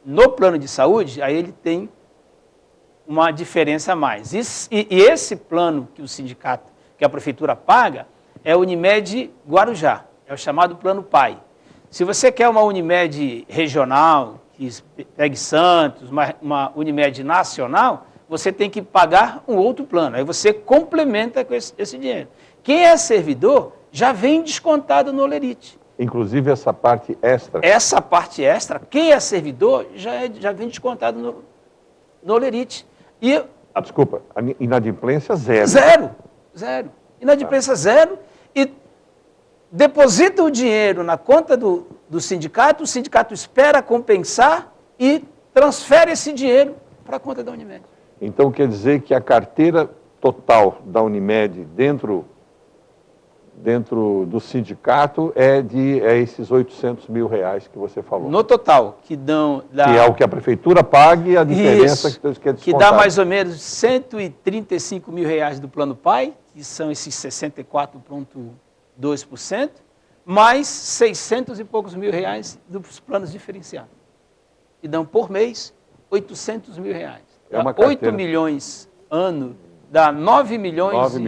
no plano de saúde, aí ele tem uma diferença a mais. E esse plano que o sindicato, que a prefeitura paga, é a Unimed Guarujá, é o chamado plano PAI. Se você quer uma Unimed regional, que pegue Santos, uma Unimed nacional, você tem que pagar um outro plano. Aí você complementa com esse dinheiro. Quem é servidor já vem descontado no Olerite. Inclusive essa parte extra? Essa parte extra, quem é servidor já vem descontado no Olerite. Desculpa, a inadimplência zero. Zero. Inadimplência zero e deposita o dinheiro na conta do sindicato, o sindicato espera compensar e transfere esse dinheiro para a conta da Unimed. Então quer dizer que a carteira total da Unimed dentro dentro do sindicato é esses R$800 mil que você falou. No total, que dão... Que é o que a prefeitura paga e a diferença Isso, que é descontada. Que dá mais ou menos R$135 mil do Plano PAI, que são esses 64,2%, mais 600 e poucos mil dos planos diferenciados. Que dão por mês R$800 mil. É uma carteira. 8 milhões ano dá 9 milhões. 9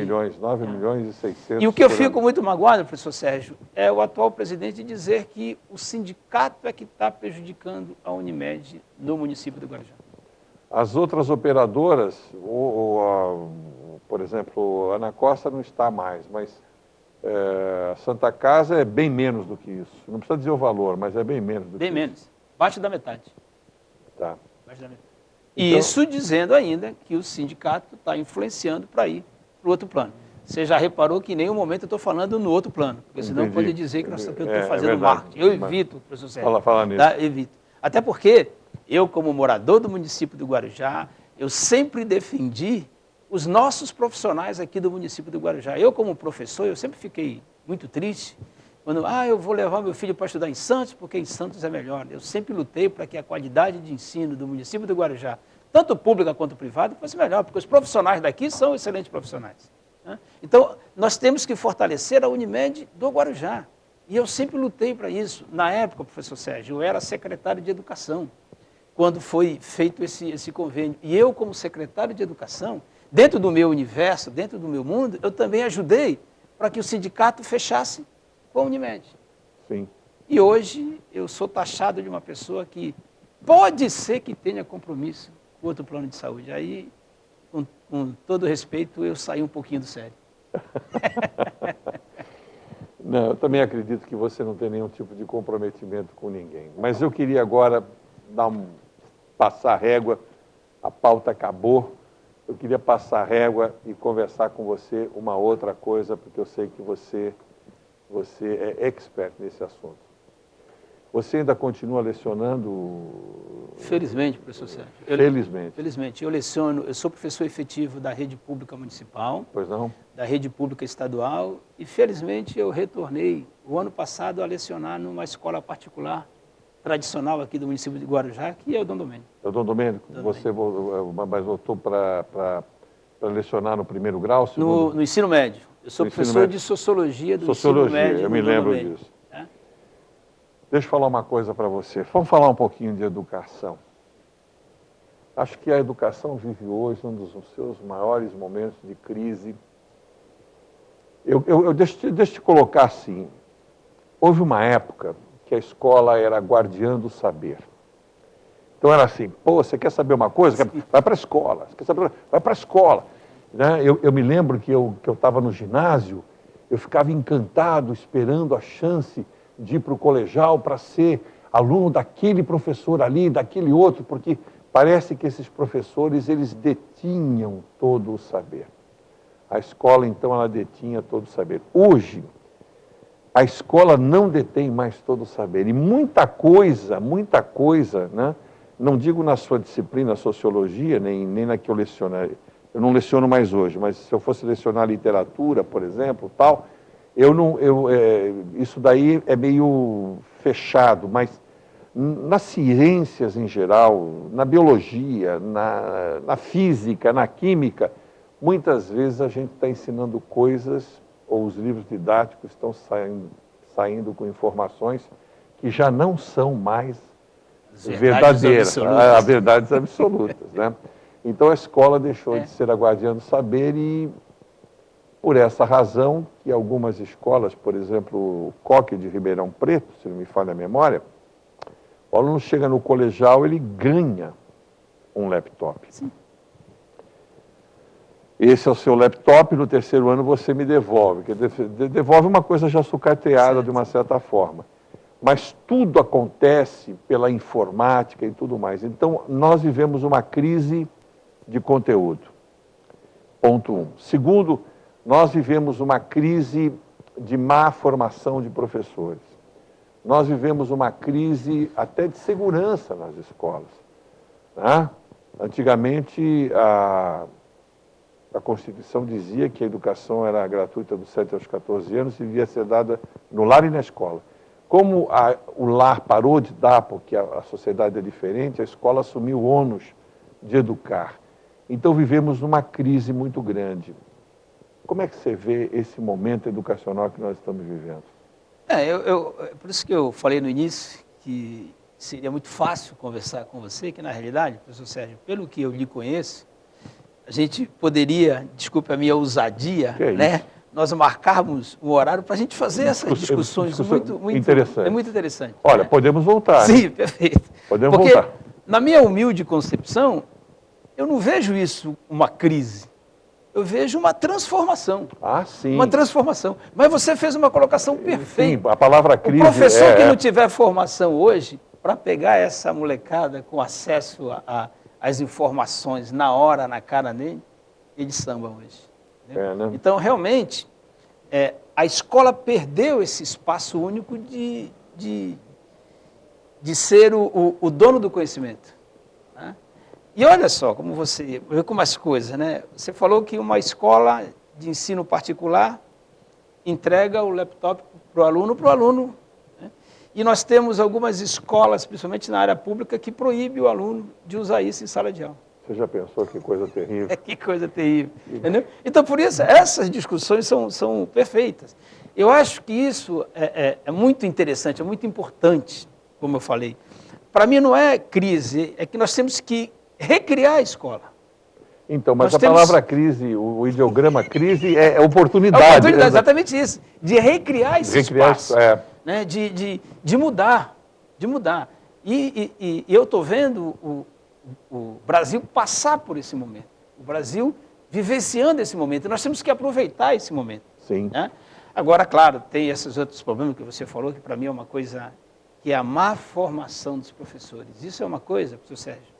milhões e 600. E o que eu fico muito magoado, professor Sérgio, é o atual presidente dizer que o sindicato é que está prejudicando a Unimed no município do Guarujá. As outras operadoras, por exemplo, a Ana Costa não está mais, mas a Santa Casa é bem menos do que isso. Não precisa dizer o valor, mas é bem menos do que isso. Bem menos, abaixo da metade. Tá. Abaixo da metade. Então, isso dizendo ainda que o sindicato está influenciando para ir para o outro plano. Você já reparou que em nenhum momento eu estou falando no outro plano, porque senão pode dizer que eu estou fazendo marketing. Eu evito, professor Sérgio. Fala nisso. Tá? Evito. Até porque eu, como morador do município do Guarujá, eu sempre defendi os nossos profissionais aqui do município do Guarujá. Eu, como professor, eu sempre fiquei muito triste quando, eu vou levar meu filho para estudar em Santos, porque em Santos é melhor. Eu sempre lutei para que a qualidade de ensino do município do Guarujá, tanto pública quanto privada, fosse melhor, porque os profissionais daqui são excelentes profissionais. Né? Então, nós temos que fortalecer a Unimed do Guarujá. E eu sempre lutei para isso. Na época, professor Sérgio, eu era secretário de Educação, quando foi feito esse convênio. E eu, como secretário de Educação, dentro do meu universo, dentro do meu mundo, eu também ajudei para que o sindicato fechasse com a Unimed. Sim. E hoje eu sou taxado de uma pessoa que pode ser que tenha compromisso com outro plano de saúde. Aí, com todo respeito, eu saí um pouquinho do sério. Não, eu também acredito que você não tem nenhum tipo de comprometimento com ninguém. Mas eu queria agora passar a régua, a pauta acabou. Eu queria passar a régua e conversar com você uma outra coisa, porque eu sei que você é expert nesse assunto. Você ainda continua lecionando? Felizmente, professor Sérgio. Felizmente. Eu sou professor efetivo da rede pública municipal. Pois não? Da rede pública estadual. E felizmente eu retornei o ano passado a lecionar numa escola particular tradicional aqui do município de Guarujá, que é o Dom Domênico. É o Dom Domênico? Você voltou para lecionar no primeiro grau? No ensino médio. Eu sou professor de Sociologia do ensino médio. Eu me lembro disso. É? Deixa eu falar uma coisa para você. Vamos falar um pouquinho de educação. Acho que a educação vive hoje um dos seus maiores momentos de crise. Deixa eu te colocar assim. Houve uma época que a escola era guardiã do saber. Então era assim, você quer saber uma coisa? Vai para a escola. Você quer saber? Vai para a escola. Né? Eu me lembro que eu estava no ginásio, eu ficava encantado, esperando a chance de ir para o colegial para ser aluno daquele professor ali, daquele outro, porque parece que esses professores, eles detinham todo o saber. A escola, então, ela detinha todo o saber. Hoje, a escola não detém mais todo o saber. E muita coisa, né? Não digo na sua disciplina, sociologia, nem na que eu leciono. Eu não leciono mais hoje, mas se eu fosse lecionar literatura, por exemplo, tal, isso daí é meio fechado, mas nas ciências em geral, na biologia, na física, na química, muitas vezes a gente está ensinando coisas, ou os livros didáticos estão saindo com informações que já não são mais verdadeiras, verdades absolutas, né? Então a escola deixou de ser a guardiã do saber e, por essa razão, que algumas escolas, por exemplo, o Coque de Ribeirão Preto, se não me falha a memória, o aluno chega no colegial, ele ganha um laptop. Sim. Esse é o seu laptop, no terceiro ano você me devolve. Devolve uma coisa já sucateada de uma certa forma. Mas tudo acontece pela informática e tudo mais. Então, nós vivemos uma crise de conteúdo. Ponto 1. Segundo, nós vivemos uma crise de má formação de professores. Nós vivemos uma crise até de segurança nas escolas. Né? Antigamente, a Constituição dizia que a educação era gratuita dos 7 aos 14 anos e devia ser dada no lar e na escola. Como o lar parou de dar, porque a sociedade é diferente, a escola assumiu o ônus de educar. Então vivemos numa crise muito grande. Como é que você vê esse momento educacional que nós estamos vivendo? Por isso que eu falei no início que seria muito fácil conversar com você, que na realidade, professor Sérgio, pelo que eu lhe conheço, a gente poderia, desculpe a minha ousadia, né, nós marcarmos um horário para a gente fazer essas discussões muito interessante. É muito interessante. Olha, podemos voltar. Sim, perfeito. Podemos Porque, voltar. na minha humilde concepção, eu não vejo isso uma crise. Eu vejo uma transformação. Ah, sim. Uma transformação. Mas você fez uma colocação perfeita. Sim, a palavra crise... O professor que não tiver formação hoje, para pegar essa molecada com acesso às informações na hora, na cara dele, ele samba hoje. Né? Então, realmente, a escola perdeu esse espaço único de ser o dono do conhecimento. Né? E olha só, como você vê como as coisas, né? Você falou que uma escola de ensino particular entrega o laptop para o aluno, né? E nós temos algumas escolas, principalmente na área pública, que proíbem o aluno de usar isso em sala de aula. Você já pensou que coisa terrível? Que coisa terrível. Entendeu? Então, por isso, essas discussões são perfeitas. Eu acho que isso é muito interessante, é muito importante, como eu falei. Para mim não é crise, é que nós temos que recriar a escola. Então, mas palavra crise, o ideograma crise é oportunidade. É oportunidade, exatamente isso. De recriar esse espaço. Né? De mudar. E eu estou vendo o Brasil passar por esse momento. O Brasil vivenciando esse momento. E nós temos que aproveitar esse momento. Sim. Né? Agora, claro, tem esses outros problemas que você falou, que para mim é uma coisa, que é a má formação dos professores. Isso é uma coisa, professor Sérgio,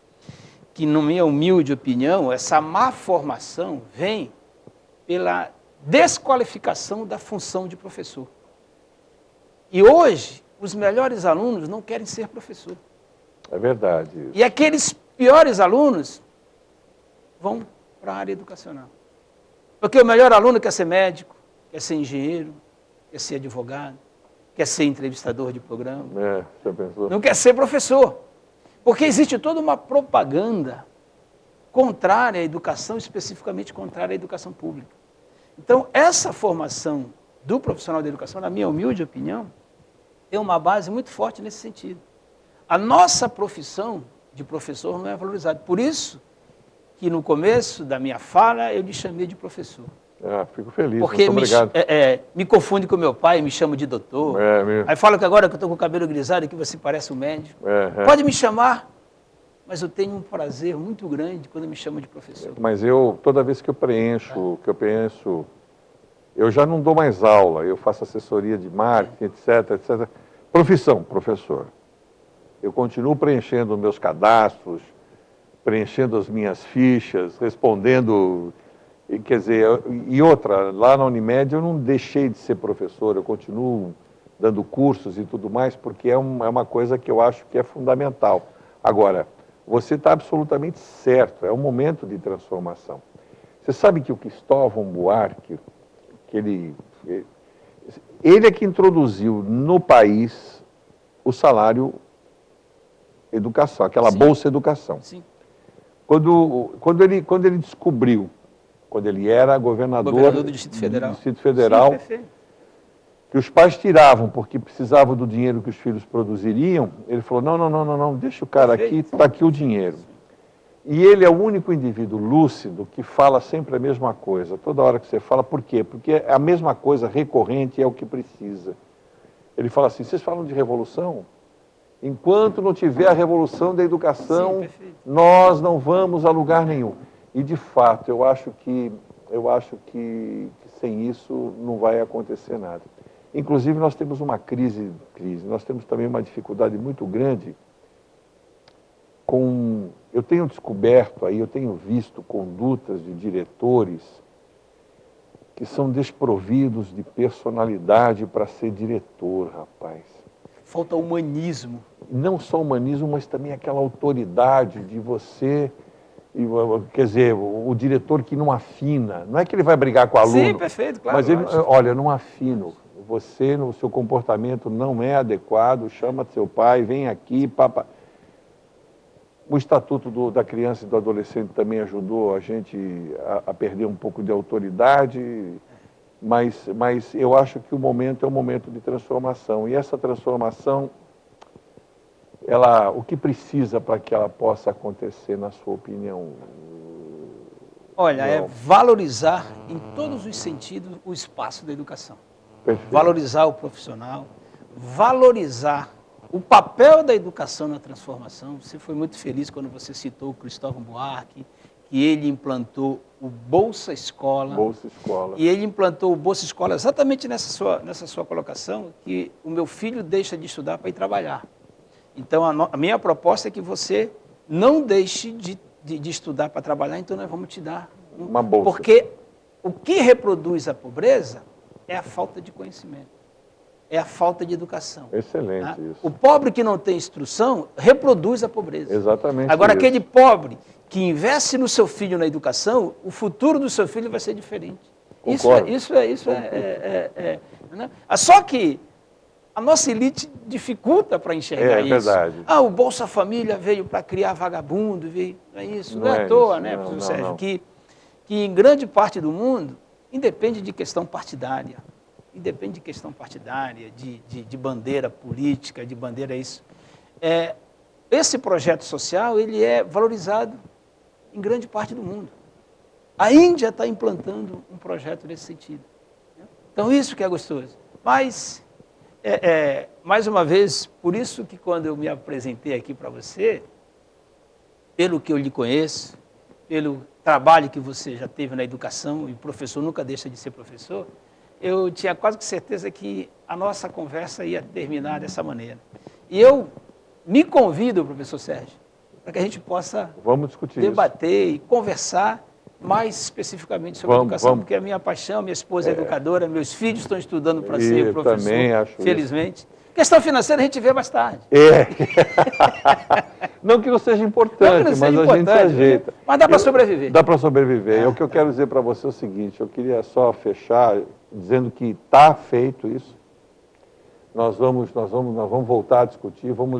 que, na minha humilde opinião, essa má formação vem pela desqualificação da função de professor. E hoje, os melhores alunos não querem ser professor. É verdade. E aqueles piores alunos vão para a área educacional. Porque o melhor aluno quer ser médico, quer ser engenheiro, quer ser advogado, quer ser entrevistador de programa. Já pensou? Não quer ser professor. Porque existe toda uma propaganda contrária à educação, especificamente contrária à educação pública. Então, essa formação do profissional da educação, na minha humilde opinião, tem uma base muito forte nesse sentido. A nossa profissão de professor não é valorizada. Por isso que no começo da minha fala eu lhe chamei de professor. Fico feliz, porque muito obrigado. Me confunde com meu pai, me chama de doutor. Aí fala que agora que eu estou com o cabelo grisalho, que você parece um médico. Pode me chamar, mas eu tenho um prazer muito grande quando me chamam de professor. Mas toda vez que eu preencho, eu já não dou mais aula, eu faço assessoria de marketing, etc. Profissão, professor. Eu continuo preenchendo meus cadastros, preenchendo as minhas fichas, respondendo... Quer dizer, e outra, lá na Unimed eu não deixei de ser professor, eu continuo dando cursos e tudo mais, porque é uma coisa que eu acho que é fundamental. Agora, você está absolutamente certo, é um momento de transformação. Você sabe que o Cristóvão Buarque, que ele é que introduziu no país o salário educação, aquela Sim. Bolsa Educação. Sim. Quando ele descobriu, quando ele era governador do Distrito Federal, Sim, que os pais tiravam porque precisavam do dinheiro que os filhos produziriam, ele falou, não, deixa o cara aqui, está aqui o dinheiro. E ele é o único indivíduo lúcido que fala sempre a mesma coisa, toda hora que você fala. Por quê? Porque é a mesma coisa recorrente, é o que precisa. Ele fala assim, vocês falam de revolução? Enquanto não tiver a revolução da educação, nós não vamos a lugar nenhum. E, de fato, eu acho que sem isso não vai acontecer nada. Inclusive, nós temos uma crise, nós temos também uma dificuldade muito grande com... Eu tenho descoberto aí, eu tenho visto condutas de diretores que são desprovidos de personalidade para ser diretor, rapaz. Falta humanismo. Não só humanismo, mas também aquela autoridade de você Quer dizer, o diretor que não afina, não é que ele vai brigar com o aluno. Sim, perfeito, claro. Mas ele, olha, eu não afino. Você, no seu comportamento não é adequado, chama seu pai, vem aqui, papá. O Estatuto da Criança e do Adolescente também ajudou a gente a perder um pouco de autoridade, mas eu acho que o momento é um momento de transformação. E essa transformação, o que precisa para que ela possa acontecer, na sua opinião? Olha, é valorizar em todos os sentidos o espaço da educação. Perfeito. Valorizar o profissional, valorizar o papel da educação na transformação. Você foi muito feliz quando você citou o Cristóvão Buarque, que ele implantou o Bolsa Escola. Bolsa Escola. E ele implantou o Bolsa Escola exatamente nessa sua colocação, que o meu filho deixa de estudar para ir trabalhar. Então, a minha proposta é que você não deixe de estudar para trabalhar, então nós vamos te dar uma bolsa. Porque o que reproduz a pobreza é a falta de conhecimento, é a falta de educação. Excelente, tá? Isso. O pobre que não tem instrução reproduz a pobreza. Exatamente. Agora, isso. aquele pobre que investe no seu filho na educação, o futuro do seu filho vai ser diferente. Concordo. Né? Só que a nossa elite dificulta para enxergar isso. É verdade. O Bolsa Família veio para criar vagabundo, veio. Não é isso, não é à toa, né, professor Sérgio? Que em grande parte do mundo independe de questão partidária. Independe de questão partidária, de bandeira política, de bandeira isso. Esse projeto social, ele é valorizado em grande parte do mundo. A Índia está implantando um projeto nesse sentido. Então, isso que é gostoso. Mas, mais uma vez, por isso que quando eu me apresentei aqui para você, pelo que eu lhe conheço, pelo trabalho que você já teve na educação, e o professor nunca deixa de ser professor, eu tinha quase que certeza que a nossa conversa ia terminar dessa maneira. E eu me convido, professor Sérgio, para que a gente possa debater e conversar mais especificamente sobre a educação, porque a minha paixão, minha esposa é educadora, meus filhos estão estudando para ser professor, também acho felizmente. Isso. Questão financeira a gente vê mais tarde. Não que não seja importante, mas a gente ajeita. Mas dá para sobreviver. Dá para sobreviver. O que eu quero dizer para você é o seguinte, eu queria só fechar dizendo que está feito isso. Nós vamos voltar a discutir, vamos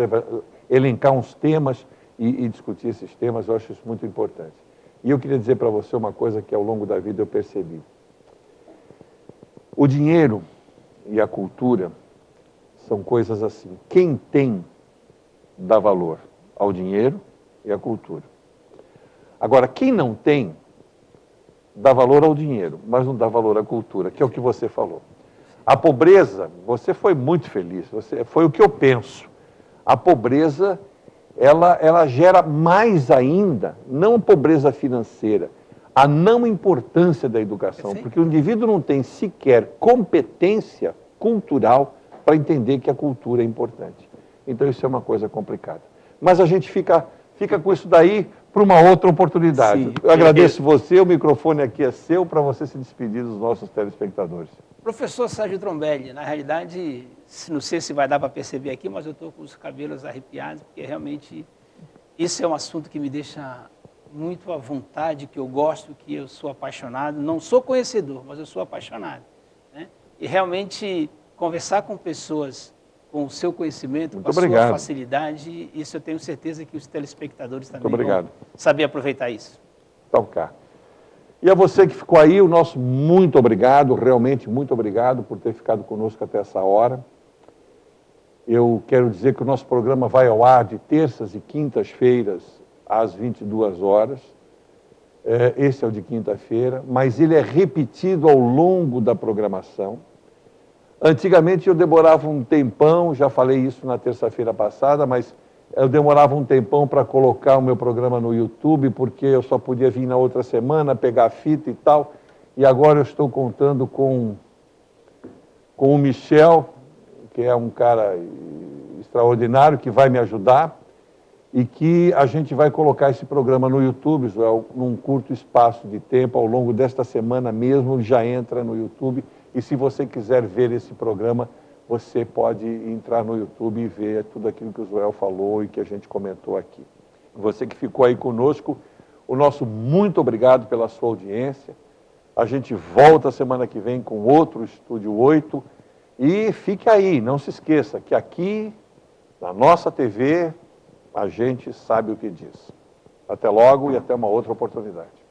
elencar uns temas e discutir esses temas, eu acho isso muito importante. E eu queria dizer para você uma coisa que ao longo da vida eu percebi. O dinheiro e a cultura são coisas assim. Quem tem, dá valor ao dinheiro e à cultura. Agora, quem não tem, dá valor ao dinheiro, mas não dá valor à cultura, que é o que você falou. A pobreza, você foi muito feliz, foi o que eu penso. A pobreza, ela gera mais ainda, não a pobreza financeira, a não importância da educação, porque o indivíduo não tem sequer competência cultural para entender que a cultura é importante. Então isso é uma coisa complicada. Mas a gente fica com isso daí para uma outra oportunidade. Sim, eu agradeço você, o microfone aqui é seu para você se despedir dos nossos telespectadores. Professor Sérgio Trombelli, na realidade, não sei se vai dar para perceber aqui, mas eu estou com os cabelos arrepiados, porque realmente esse é um assunto que me deixa muito à vontade, que eu gosto, que eu sou apaixonado. Não sou conhecedor, mas eu sou apaixonado. Né? E realmente conversar com pessoas com o seu conhecimento, com a sua facilidade, isso eu tenho certeza que os telespectadores também vão saber aproveitar isso. Então, cá. E a você que ficou aí, o nosso muito obrigado, realmente muito obrigado por ter ficado conosco até essa hora. Eu quero dizer que o nosso programa vai ao ar de terças e quintas-feiras, às 22 horas. Esse é o de quinta-feira, mas ele é repetido ao longo da programação. Antigamente eu demorava um tempão, já falei isso na terça-feira passada, mas eu demorava um tempão para colocar o meu programa no YouTube, porque eu só podia vir na outra semana, pegar a fita e tal. E agora eu estou contando com o Michel, que é um cara extraordinário, que vai me ajudar, e que a gente vai colocar esse programa no YouTube, num curto espaço de tempo, ao longo desta semana mesmo, já entra no YouTube. E se você quiser ver esse programa, você pode entrar no YouTube e ver tudo aquilo que o Joel falou e que a gente comentou aqui. Você que ficou aí conosco, o nosso muito obrigado pela sua audiência. A gente volta semana que vem com outro Estúdio 8. E fique aí, não se esqueça que aqui, na nossa TV, a gente sabe o que diz. Até logo e até uma outra oportunidade.